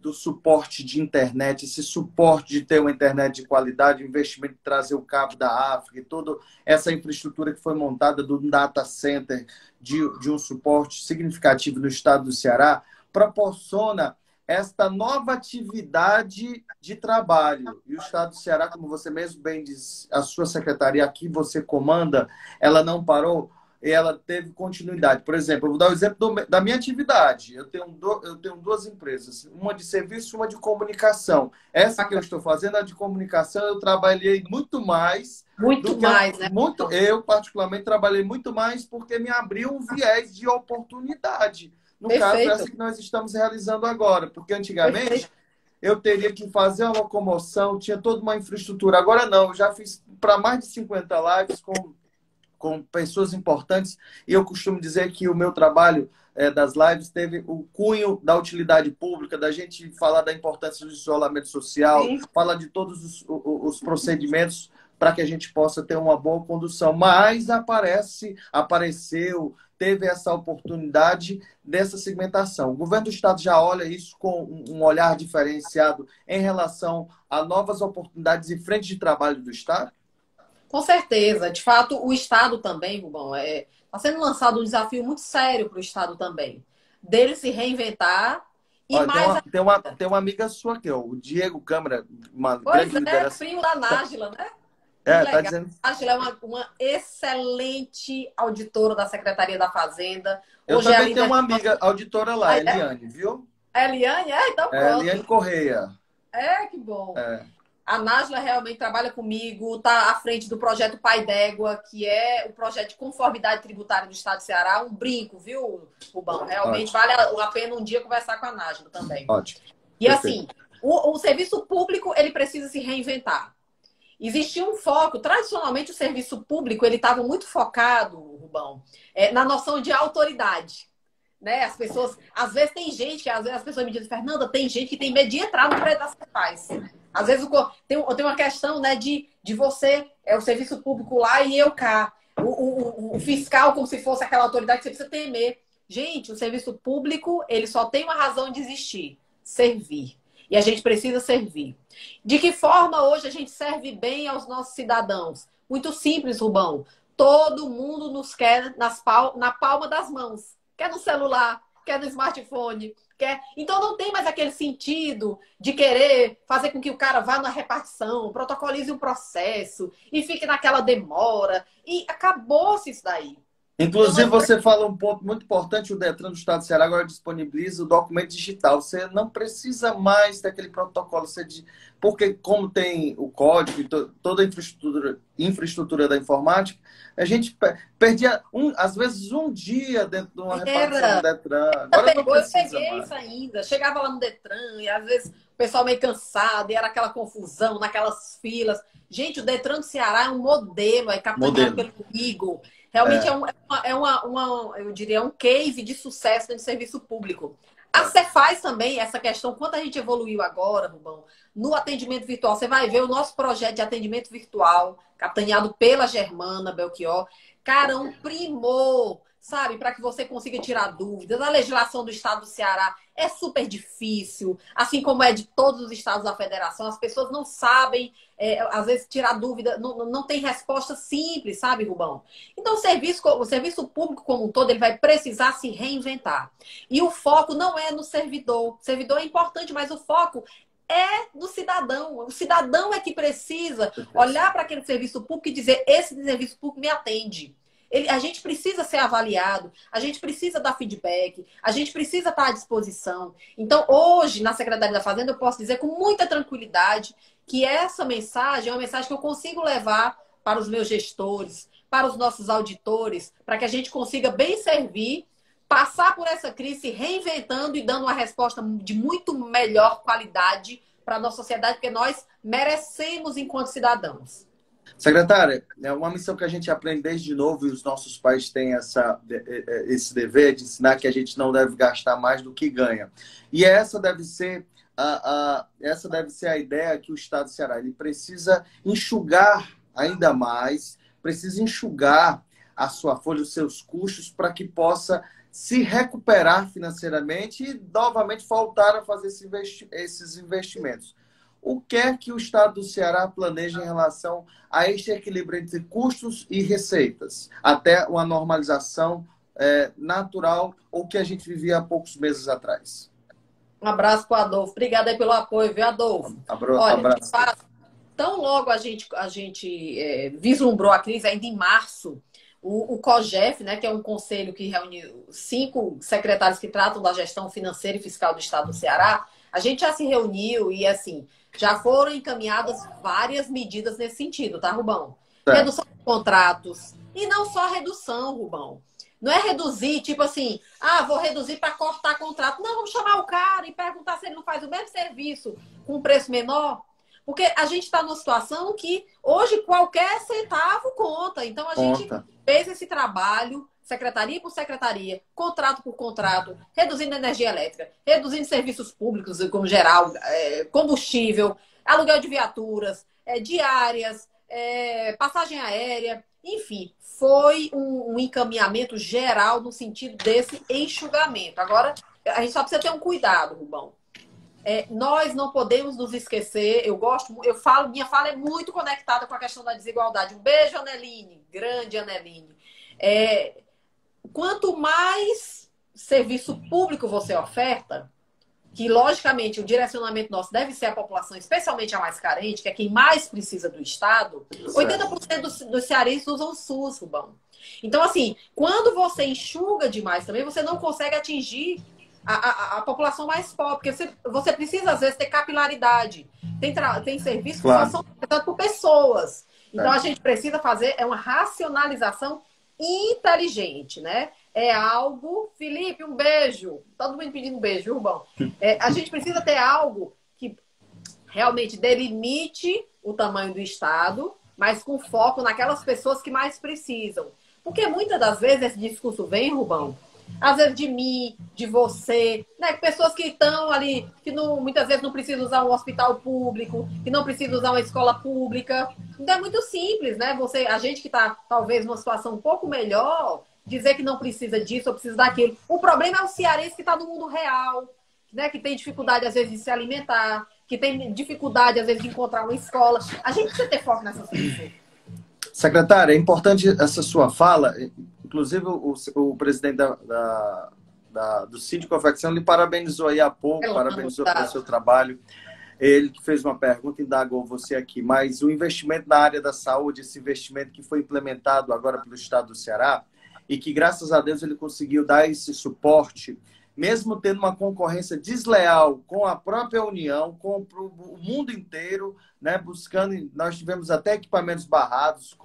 do suporte de internet, esse suporte de ter uma internet de qualidade, o investimento de trazer o cabo da África, e toda essa infraestrutura que foi montada do data center de um suporte significativo no Estado do Ceará, proporciona esta nova atividade de trabalho. E o Estado do Ceará, como você mesmo bem diz, a sua secretaria aqui, você comanda, ela não parou e ela teve continuidade. Por exemplo, eu vou dar o exemplo da minha atividade. Eu tenho duas empresas, uma de serviço e uma de comunicação. Essa que eu estou fazendo, a de comunicação, eu trabalhei muito mais. Né? Eu, particularmente, trabalhei muito mais porque me abriu um viés de oportunidade. No caso, essa que nós estamos realizando agora. Porque antigamente eu teria que fazer uma locomoção, tinha toda uma infraestrutura. Agora não, eu já fiz para mais de 50 lives com pessoas importantes. E eu costumo dizer que o meu trabalho das lives teve o cunho da utilidade pública, da gente falar da importância do isolamento social, falar de todos os procedimentos para que a gente possa ter uma boa condução. Mas apareceu, teve essa oportunidade dessa segmentação. O governo do Estado já olha isso com um olhar diferenciado em relação a novas oportunidades e frente de trabalho do Estado? Com certeza. De fato, o Estado também, Rubão, está sendo lançado um desafio muito sério para o Estado também, dele se reinventar. E olha, tem uma amiga sua aqui, ó, o Diego Câmara, uma grande liderança. Primo da Nájila, né? Tá dizendo... A Nájila é uma excelente auditora da Secretaria da Fazenda. Eu também tenho uma amiga auditora lá, Eliane, viu? Eliane? Então pronto. Eliane Correia. Que bom. A Nájila realmente trabalha comigo, está à frente do projeto Pai d'Égua, que é o projeto de conformidade tributária do Estado do Ceará. Um brinco, viu, Rubão? Realmente vale a pena um dia conversar com a Nájila também. Ótimo. E assim, o serviço público, ele precisa se reinventar. Existia um foco, tradicionalmente o serviço público, ele estava muito focado, Rubão, na noção de autoridade. Né? As pessoas, às vezes tem gente, às vezes as pessoas me dizem, Fernanda, tem gente que tem medo de entrar no prédio das pais. Às vezes tem uma questão, né, de você, o serviço público lá e eu cá. O fiscal como se fosse aquela autoridade que você precisa temer. Gente, o serviço público, ele só tem uma razão de existir, servir. E a gente precisa servir. De que forma hoje a gente serve bem aos nossos cidadãos? Muito simples, Rubão. Todo mundo nos quer na palma das mãos. Quer no celular, quer no smartphone. Então não tem mais aquele sentido de querer fazer com que o cara vá na repartição, protocolize um processo e fique naquela demora. E acabou-se isso daí. Inclusive, você fala um ponto muito importante, o Detran do Estado do Ceará agora disponibiliza o documento digital. Você não precisa mais daquele protocolo, porque como tem o código e toda a infraestrutura da informática, a gente perdia, às vezes, um dia dentro de uma repartição do Detran. Agora não precisa eu peguei mais. isso ainda. Chegava lá no Detran e, às vezes, o pessoal meio cansado e era aquela confusão, naquelas filas. Gente, o Detran do Ceará é um modelo, é capitaneado pelo Igor. Realmente eu diria, um case de sucesso no serviço público. A Cefaz também, essa questão, quanto a gente evoluiu agora, Rubão, no atendimento virtual. Você vai ver o nosso projeto de atendimento virtual, capitaneado pela Germana Belchior. Cara, um primor, sabe? Para que você consiga tirar dúvidas. A legislação do Estado do Ceará é super difícil, assim como é de todos os estados da federação. As pessoas não sabem, às vezes, tirar dúvida, não tem resposta simples, sabe, Rubão? Então, o serviço público como um todo, ele vai precisar se reinventar. E o foco não é no servidor. O servidor é importante, mas o foco é do cidadão. O cidadão é que precisa olhar para aquele serviço público e dizer: esse serviço público me atende. A gente precisa ser avaliado, a gente precisa dar feedback, a gente precisa estar à disposição. Então, hoje, na Secretaria da Fazenda, eu posso dizer com muita tranquilidade que essa mensagem é uma mensagem que eu consigo levar para os meus gestores, para os nossos auditores, para que a gente consiga bem servir, passar por essa crise se reinventando e dando uma resposta de muito melhor qualidade para a nossa sociedade, porque nós merecemos enquanto cidadãos. Secretária, é uma missão que a gente aprende desde novo e os nossos pais têm esse dever de ensinar que a gente não deve gastar mais do que ganha. E essa deve ser a ideia que o Estado do Ceará ele precisa enxugar ainda mais, precisa enxugar a sua folha, os seus custos, para que possa se recuperar financeiramente e novamente voltar a fazer esses investimentos. O que é que o Estado do Ceará planeja em relação a este equilíbrio entre custos e receitas, até uma normalização natural, ou que a gente vivia há poucos meses atrás? Um abraço para o Adolfo. Obrigada aí pelo apoio, viu, Adolfo? Olha, tão logo a gente vislumbrou a crise, ainda em março, o COGEF, né, que é um conselho que reúne 5 secretários que tratam da gestão financeira e fiscal do Estado do Ceará, a gente já se reuniu e, assim, já foram encaminhadas várias medidas nesse sentido, tá, Rubão? Redução de contratos. E não só redução, Rubão. Não é reduzir, tipo assim, vou reduzir para cortar contrato. Não, vamos chamar o cara e perguntar se ele não faz o mesmo serviço com preço menor. Porque a gente está numa situação que hoje qualquer centavo conta. Então a gente fez esse trabalho, secretaria por secretaria, contrato por contrato, reduzindo energia elétrica, reduzindo serviços públicos, como geral, combustível, aluguel de viaturas, diárias, passagem aérea, enfim, foi um encaminhamento geral no sentido desse enxugamento. Agora, a gente só precisa ter um cuidado, Rubão. Nós não podemos nos esquecer, minha fala é muito conectada com a questão da desigualdade. Um beijo, Aneline, grande Aneline. Quanto mais serviço público você oferta, que logicamente o direcionamento nosso deve ser a população, especialmente a mais carente, que é quem mais precisa do Estado, 80% dos cearenses usam o SUS, Rubão. Então, assim, quando você enxuga demais também, você não consegue atingir a população mais pobre, porque você precisa, às vezes, ter capilaridade. Tem serviços que só são prestados por pessoas. Então, a gente precisa fazer uma racionalização inteligente, né? É algo... Felipe, um beijo. Todo mundo pedindo um beijo, viu, Rubão? A gente precisa ter algo que realmente delimite o tamanho do Estado, mas com foco naquelas pessoas que mais precisam. Porque muitas das vezes esse discurso vem, Rubão, às vezes de mim, de você, né? Pessoas que estão ali, que muitas vezes não precisam usar um hospital público, que não precisam usar uma escola pública. Então é muito simples, né? A gente que está talvez numa situação um pouco melhor, dizer que não precisa disso ou precisa daquilo. O problema é o cearense que está no mundo real, né? Que tem dificuldade às vezes de se alimentar, que tem dificuldade às vezes de encontrar uma escola. A gente precisa ter foco nessa situação. Secretária, é importante essa sua fala. Inclusive, o presidente do Cid Confecção, ele parabenizou aí há pouco, parabenizou pelo seu trabalho. Ele que fez uma pergunta, indagou você aqui, mas o investimento na área da saúde, esse investimento que foi implementado agora pelo Estado do Ceará, e que, graças a Deus, ele conseguiu dar esse suporte, mesmo tendo uma concorrência desleal com a própria União, com o mundo inteiro, né, buscando, nós tivemos até equipamentos barrados,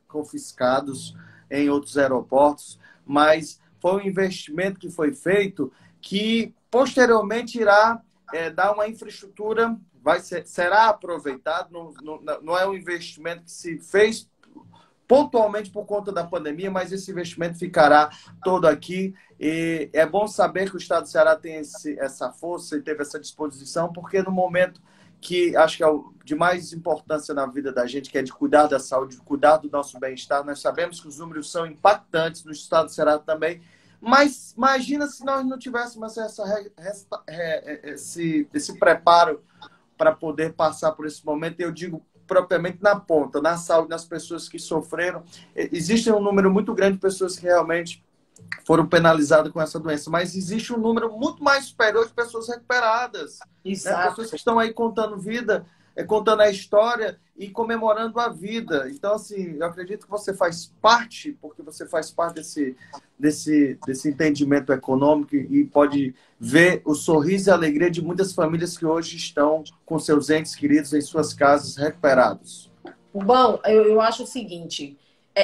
confiscados em outros aeroportos, mas foi um investimento que foi feito que, posteriormente, irá dar uma infraestrutura, será aproveitado, não é um investimento que se fez pontualmente por conta da pandemia, mas esse investimento ficará todo aqui. E é bom saber que o Estado do Ceará tem essa força e teve essa disposição, porque no momento que acho que é o de mais importância na vida da gente, que é de cuidar da saúde, de cuidar do nosso bem-estar, nós sabemos que os números são impactantes no Estado do Ceará também, mas imagina se nós não tivéssemos esse preparo para poder passar por esse momento. Eu digo propriamente na ponta, na saúde, nas pessoas que sofreram. Existe um número muito grande de pessoas que realmente foram penalizadas com essa doença, mas existe um número muito mais superior de pessoas recuperadas. Né? Pessoas que estão aí contando vida, contando a história e comemorando a vida. Então, assim, eu acredito que você faz parte, porque você faz parte desse entendimento econômico e pode ver o sorriso e a alegria de muitas famílias que hoje estão com seus entes queridos em suas casas recuperados. Bom, eu acho o seguinte,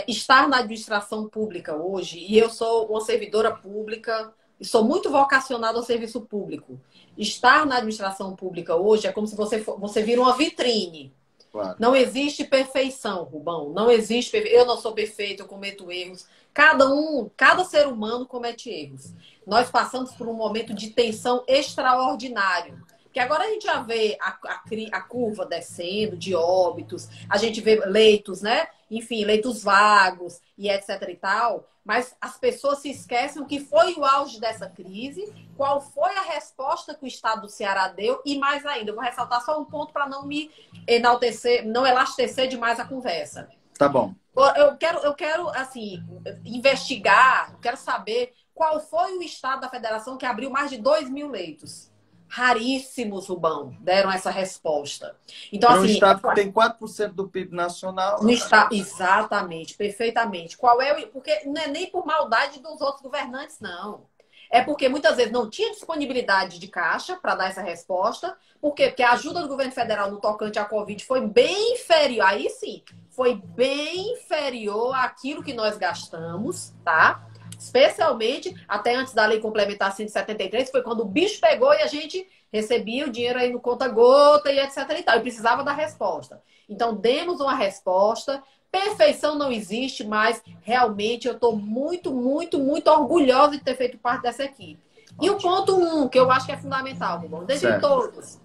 estar na administração pública hoje, e eu sou uma servidora pública, e sou muito vocacionada ao serviço público. Estar na administração pública hoje é como se você vira uma vitrine. Claro. Não existe perfeição, Rubão. Não existe. Eu não sou perfeito, eu cometo erros. Cada ser humano comete erros. Nós passamos por um momento de tensão extraordinário. Porque agora a gente já vê a curva descendo de óbitos, a gente vê leitos, né? Enfim, leitos vagos e etc e tal. Mas as pessoas se esquecem o que foi o auge dessa crise, qual foi a resposta que o Estado do Ceará deu e mais ainda. Eu vou ressaltar só um ponto para não me enaltecer, não elastecer demais a conversa. Tá bom. Eu quero assim, investigar, quero saber qual foi o Estado da Federação que abriu mais de 2.000 leitos. Raríssimos, Rubão, deram essa resposta. Então, assim, um Estado que tem 4% do PIB nacional. No estado, exatamente, perfeitamente. Porque não é nem por maldade dos outros governantes, não. É porque muitas vezes não tinha disponibilidade de caixa para dar essa resposta. Por quê? Porque a ajuda do governo federal no tocante à Covid foi bem inferior. Aí sim, foi bem inferior àquilo que nós gastamos, tá? Especialmente até antes da lei complementar 173, foi quando o bicho pegou e a gente recebia o dinheiro aí no conta-gota e etc e tal. E precisava da resposta. Então, demos uma resposta. Perfeição não existe, mas realmente eu estou muito, muito, muito orgulhosa de ter feito parte dessa equipe. E o ponto 1, que eu acho que é fundamental, Rubão, dentre todos,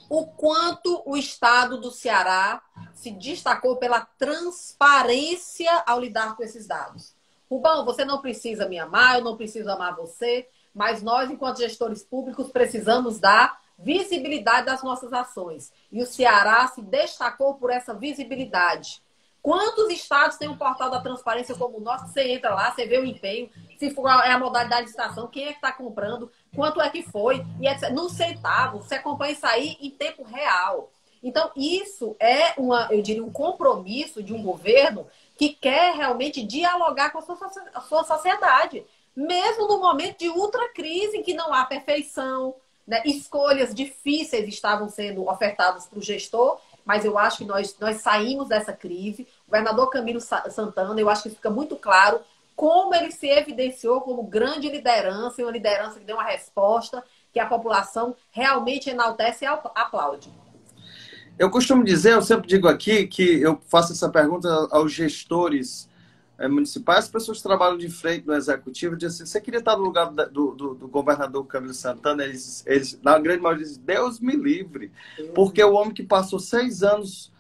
o quanto o Estado do Ceará se destacou pela transparência ao lidar com esses dados. Rubão, você não precisa me amar, eu não preciso amar você, mas nós, enquanto gestores públicos, precisamos dar visibilidade das nossas ações. E o Ceará se destacou por essa visibilidade. Quantos estados têm um portal da transparência como o nosso? Você entra lá, você vê o empenho, se for a modalidade de licitação, quem é que está comprando, quanto é que foi, e etc. Num centavo, você acompanha isso aí em tempo real. Então, isso é eu diria, um compromisso de um governo que quer realmente dialogar com a sua sociedade. Mesmo no momento de ultra crise, em que não há perfeição, né? Escolhas difíceis estavam sendo ofertadas para o gestor, mas eu acho que nós saímos dessa crise. O governador Camilo Santana, eu acho que fica muito claro como ele se evidenciou como grande liderança, e uma liderança que deu uma resposta que a população realmente enaltece e aplaude. Eu costumo dizer, eu sempre digo aqui, que eu faço essa pergunta aos gestores municipais, as pessoas que trabalham de frente no executivo, dizem assim, você queria estar no lugar do governador Camilo Santana? Eles, na grande maioria, dizem, Deus me livre. Porque o homem que passou 6 anos,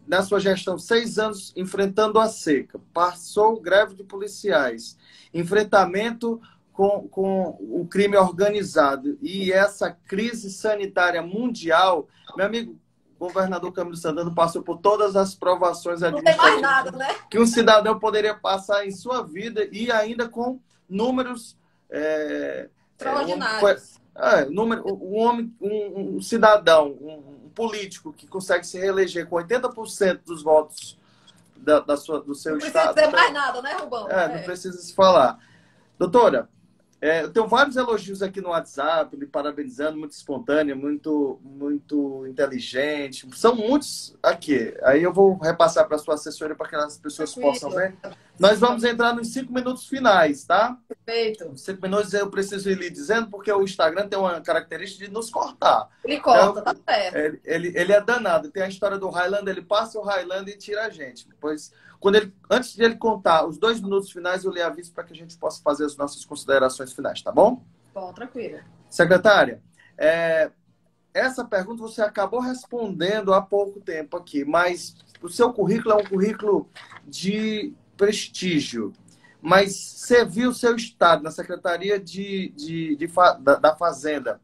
na sua gestão, 6 anos enfrentando a seca, passou greve de policiais, enfrentamento com o crime organizado e essa crise sanitária mundial, meu amigo, o governador Camilo Santana passou por todas as provações administrativas nada, né? que um cidadão poderia passar em sua vida e ainda com números Extraordinários. Um cidadão, um político que consegue se reeleger com 80% dos votos do seu estado. Não precisa dizer mais nada, né, Rubão? Não precisa se falar. Doutora, eu tenho vários elogios aqui no WhatsApp, lhe parabenizando, muito espontânea, muito, muito inteligente. São muitos aqui. Aí eu vou repassar para a sua assessoria para que as pessoas possam ver. Nós vamos entrar nos 5 minutos finais, tá? Perfeito. 5 minutos eu preciso ir lhe dizendo, porque o Instagram tem uma característica de nos cortar. Ele corta, tá certo. Ele é danado. Tem a história do Highlander, ele passa o Highlander e tira a gente. Depois, antes de ele contar os 2 minutos finais, eu lhe aviso para que a gente possa fazer as nossas considerações finais, tá bom? Bom, tranquilo. Secretária, essa pergunta você acabou respondendo há pouco tempo aqui, mas o seu currículo é um currículo de prestígio. Mas você viu o seu estado na Secretaria da Fazenda,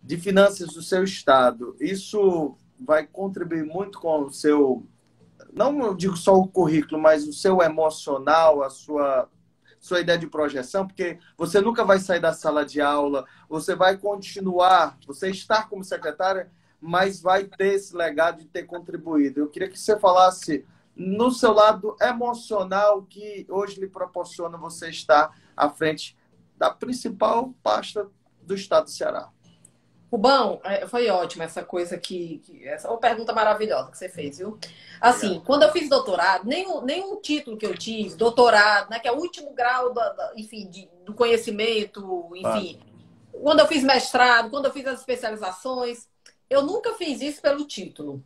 de Finanças do seu estado. Isso vai contribuir muito com o seu, não eu digo só o currículo, mas o seu emocional, a sua ideia de projeção, porque você nunca vai sair da sala de aula, você vai continuar, você está como secretária, mas vai ter esse legado de ter contribuído. Eu queria que você falasse no seu lado emocional que hoje lhe proporciona você estar à frente da principal pasta do estado do Ceará. Rubão, foi ótimo essa coisa essa é uma pergunta maravilhosa que você fez, viu? Assim, quando eu fiz doutorado, nenhum título que eu tive, doutorado, né, que é o último grau enfim, do conhecimento, enfim. Quando eu fiz mestrado, quando eu fiz as especializações, eu nunca fiz isso pelo título.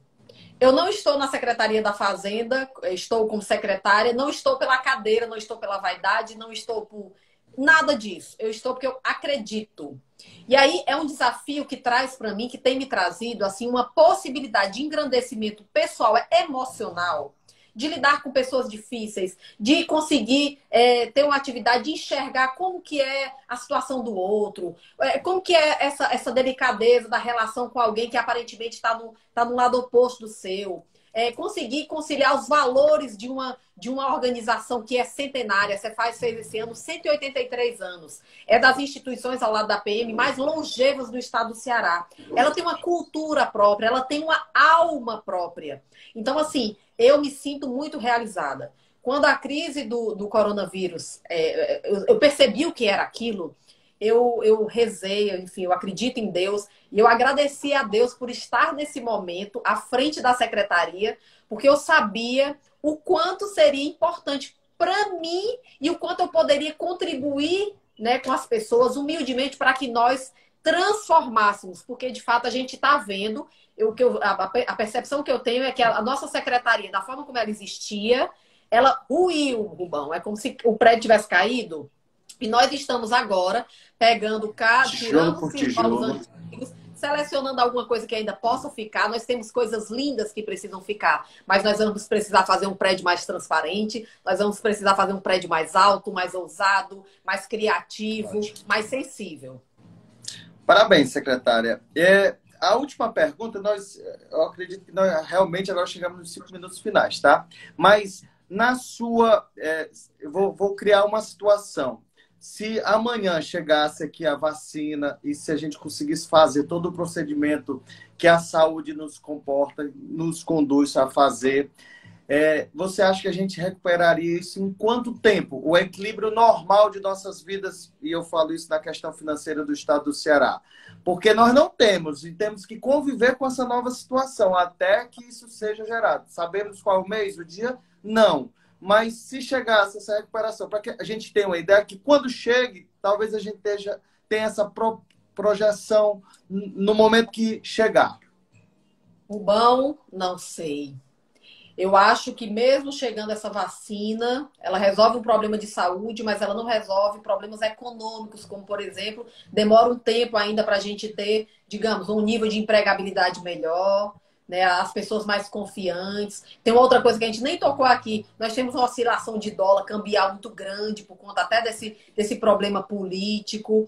Eu não estou na Secretaria da Fazenda, estou como secretária, não estou pela cadeira, não estou pela vaidade, não estou por nada disso. Eu estou porque eu acredito. E aí é um desafio que traz para mim, que tem me trazido assim uma possibilidade de engrandecimento pessoal, emocional, de lidar com pessoas difíceis, de conseguir ter uma atividade de enxergar como que é a situação do outro, como que é essa delicadeza da relação com alguém que aparentemente está no lado oposto do seu. Conseguir conciliar os valores de uma organização que é centenária. Você fez esse ano 183 anos. É das instituições ao lado da PM mais longevas do estado do Ceará. Ela tem uma cultura própria, ela tem uma alma própria. Então, assim, eu me sinto muito realizada. Quando a crise do coronavírus, eu percebi o que era aquilo, eu rezei, enfim, eu acredito em Deus e eu agradeci a Deus por estar nesse momento à frente da secretaria, porque eu sabia o quanto seria importante para mim e o quanto eu poderia contribuir, né, com as pessoas humildemente para que nós transformássemos, porque de fato a gente está vendo, a percepção que eu tenho é que a nossa secretaria, da forma como ela existia, ela ruiu, Rubão. É como se o prédio tivesse caído. E nós estamos agora pegando tirando os tijolos antigos, selecionando alguma coisa que ainda possa ficar. Nós temos coisas lindas que precisam ficar, mas nós vamos precisar fazer um prédio mais transparente, nós vamos precisar fazer um prédio mais alto, mais ousado, mais criativo, mais sensível. Parabéns, secretária. A última pergunta, eu acredito que nós realmente agora chegamos nos 5 minutos finais, tá? Mas na sua... eu vou criar uma situação. Se amanhã chegasse aqui a vacina e se a gente conseguisse fazer todo o procedimento que a saúde nos conduz a fazer, você acha que a gente recuperaria isso em quanto tempo? O equilíbrio normal de nossas vidas, e eu falo isso na questão financeira do estado do Ceará. Porque nós não temos, e temos que conviver com essa nova situação até que isso seja gerado. Sabemos qual o mês, o dia? Não. Mas se chegasse essa recuperação, para que a gente tenha uma ideia que quando chegue, talvez a gente tenha essa projeção no momento que chegar. Rubão, não sei. Eu acho que mesmo chegando essa vacina, ela resolve um problema de saúde, mas ela não resolve problemas econômicos, como, por exemplo, demora um tempo ainda para a gente ter, digamos, um nível de empregabilidade melhor, né, as pessoas mais confiantes. Tem uma outra coisa que a gente nem tocou aqui. Nós temos uma oscilação de dólar cambial muito grande por conta até desse problema político.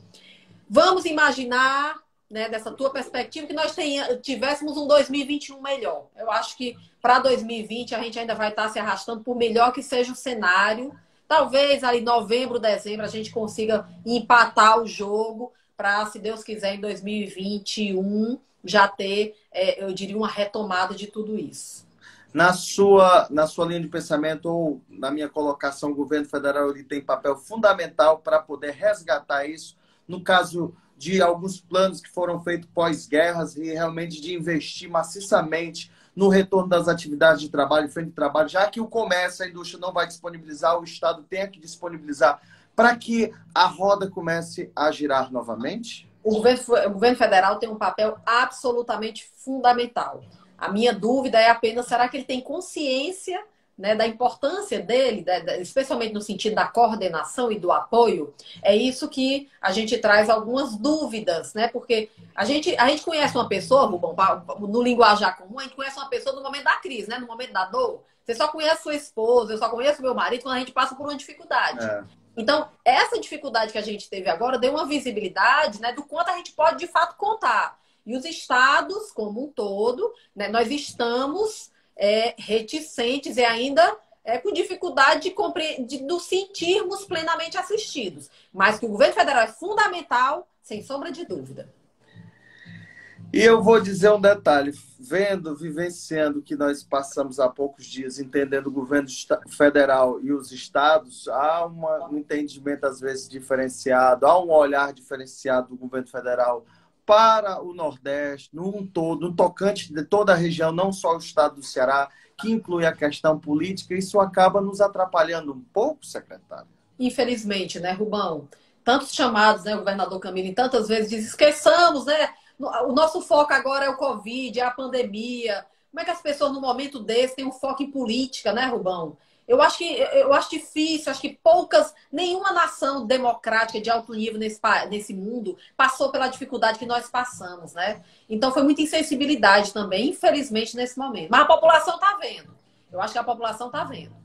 Vamos imaginar, né, dessa tua perspectiva, que nós tivéssemos um 2021 melhor. Eu acho que para 2020 a gente ainda vai estar se arrastando, por melhor que seja o cenário, Talvez ali novembro, dezembro, a gente consiga empatar o jogo para, se Deus quiser, em 2021 já ter, eu diria, uma retomada de tudo isso. Na sua linha de pensamento, ou na minha colocação, o governo federal ele tem papel fundamental para poder resgatar isso, no caso de alguns planos que foram feitos pós-guerras e realmente de investir maciçamente no retorno das atividades de trabalho, frente de trabalho, já que o comércio, a indústria não vai disponibilizar, o Estado tem que disponibilizar para que a roda comece a girar novamente? O governo federal tem um papel absolutamente fundamental. A minha dúvida é apenas, será que ele tem consciência, né, da importância dele, especialmente no sentido da coordenação e do apoio? É isso que a gente traz algumas dúvidas, né? Porque a gente conhece uma pessoa, Rubão, no linguajar comum, a gente conhece uma pessoa no momento da crise, né? No momento da dor. Você só conhece sua esposa, eu só conheço meu marido quando a gente passa por uma dificuldade. É. Então, essa dificuldade que a gente teve agora deu uma visibilidade, né, do quanto a gente pode, de fato, contar. E os estados, como um todo, né, nós estamos reticentes e ainda com dificuldade de nos sentirmos plenamente assistidos. Mas que o governo federal é fundamental, sem sombra de dúvida. E eu vou dizer um detalhe, vivenciando que nós passamos há poucos dias, entendendo o governo federal e os estados, há um entendimento às vezes diferenciado, há um olhar diferenciado do governo federal para o Nordeste, num todo, no tocante de toda a região, não só o estado do Ceará, que inclui a questão política. Isso acaba nos atrapalhando um pouco, secretário? Infelizmente, né, Rubão? Tantos chamados, né, o governador Camilo, tantas vezes diz, esqueçamos, né? O nosso foco agora é o Covid, é a pandemia. Como é que as pessoas, no momento desse, têm um foco em política, né, Rubão? Eu acho difícil, acho que nenhuma nação democrática de alto nível nesse mundo passou pela dificuldade que nós passamos, né? Então foi muita insensibilidade também, infelizmente, nesse momento. Mas a população está vendo. Eu acho que a população está vendo.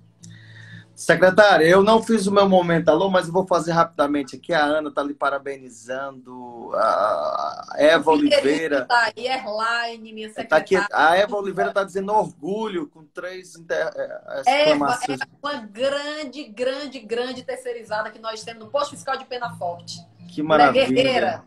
Secretária, eu não fiz o meu momento alô, mas eu vou fazer rapidamente aqui. A Ana está lhe parabenizando, a Eva Oliveira. Está aí, Erlaine, minha Tá aqui, secretária. a Eva Oliveira está dizendo orgulho, com 3 Eva exclamações. é uma grande, grande, grande terceirizada que nós temos no posto fiscal de Pena Forte. Que Mulher maravilha. guerreira.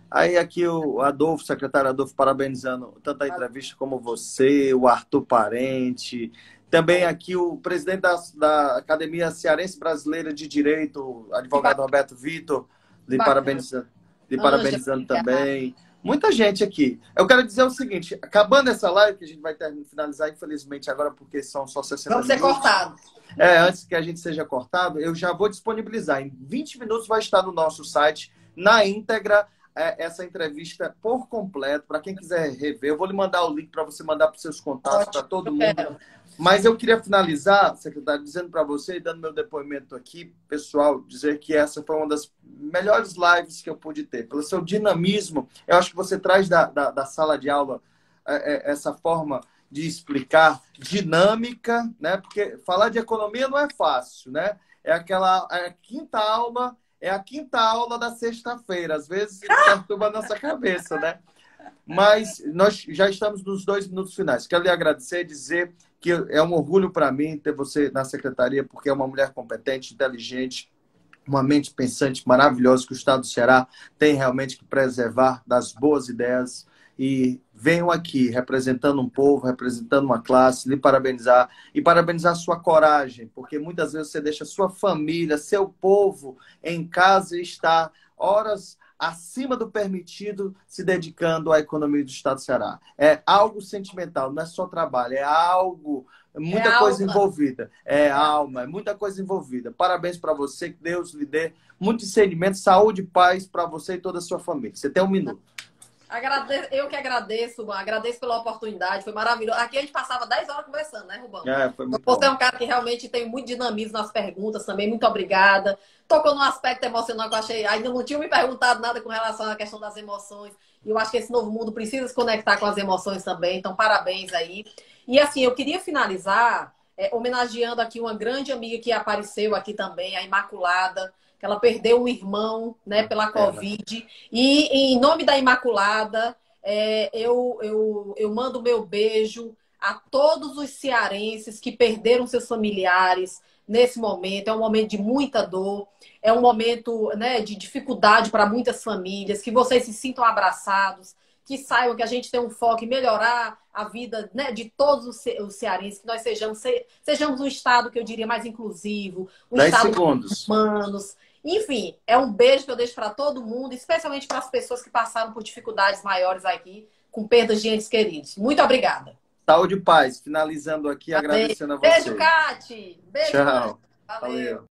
Aí aqui o Adolfo, secretário Adolfo, parabenizando tanto a entrevista como você, o Arthur Parente. Também aqui o presidente da Academia Cearense Brasileira de Direito, o advogado Roberto Vitor, lhe parabenizando também. Muita gente aqui. Eu quero dizer o seguinte, acabando essa live, que a gente vai finalizar, infelizmente, agora, porque são só 60 Vamos minutos. ser cortados. Antes que a gente seja cortado, eu já vou disponibilizar. Em 20 minutos vai estar no nosso site, na íntegra, essa entrevista por completo. Para quem quiser rever, eu vou lhe mandar o link para você mandar para os seus contatos, para todo mundo. Quero. Mas eu queria finalizar, secretário, dizendo para você e dando meu depoimento aqui, pessoal, dizer que essa foi uma das melhores lives que eu pude ter. Pelo seu dinamismo, eu acho que você traz da sala de aula essa forma de explicar dinâmica, né? Porque falar de economia não é fácil, né? É a quinta aula da sexta-feira. Às vezes perturba a nossa cabeça, né? Mas nós já estamos nos 2 minutos finais. Quero lhe agradecer e dizer que é um orgulho para mim ter você na secretaria, porque é uma mulher competente, inteligente, uma mente pensante maravilhosa que o Estado do Ceará tem realmente que preservar das boas ideias. E venham aqui representando um povo, representando uma classe, lhe parabenizar e parabenizar a sua coragem, porque muitas vezes você deixa sua família, seu povo em casa e está horas acima do permitido, se dedicando à economia do Estado do Ceará. É algo sentimental, não é só trabalho, é algo, muita coisa envolvida. É alma, é muita coisa envolvida. Parabéns para você, que Deus lhe dê muito discernimento, saúde e paz para você e toda a sua família. Você tem 1 minuto. Eu que agradeço, Rubão. Agradeço pela oportunidade, foi maravilhoso. Aqui a gente passava 10 horas conversando, né, Rubão? Foi muito Você bom. é um cara que realmente tem muito dinamismo nas perguntas também. Muito obrigada. Tocou num aspecto emocional que eu achei. Ainda não tinha me perguntado nada com relação à questão das emoções. E eu acho que esse novo mundo precisa se conectar com as emoções também. Então, parabéns aí. E assim, eu queria finalizar homenageando aqui uma grande amiga que apareceu aqui também, a Imaculada, que ela perdeu um irmão, né, pela Covid. E em nome da Imaculada, eu mando meu beijo a todos os cearenses que perderam seus familiares nesse momento. É um momento de muita dor, é um momento, né, de dificuldade para muitas famílias, que vocês se sintam abraçados, que saibam que a gente tem um foco em melhorar a vida, né, de todos os cearenses, que nós sejamos um estado que eu diria mais inclusivo, um 10 estado segundos. humanos. Enfim, é um beijo que eu deixo para todo mundo, especialmente para as pessoas que passaram por dificuldades maiores aqui, com perdas de entes queridos. Muito obrigada. Saúde e paz. Finalizando aqui, Amém. agradecendo a você. Beijo, Cati. Beijo, Ana. Tchau. Valeu. Valeu.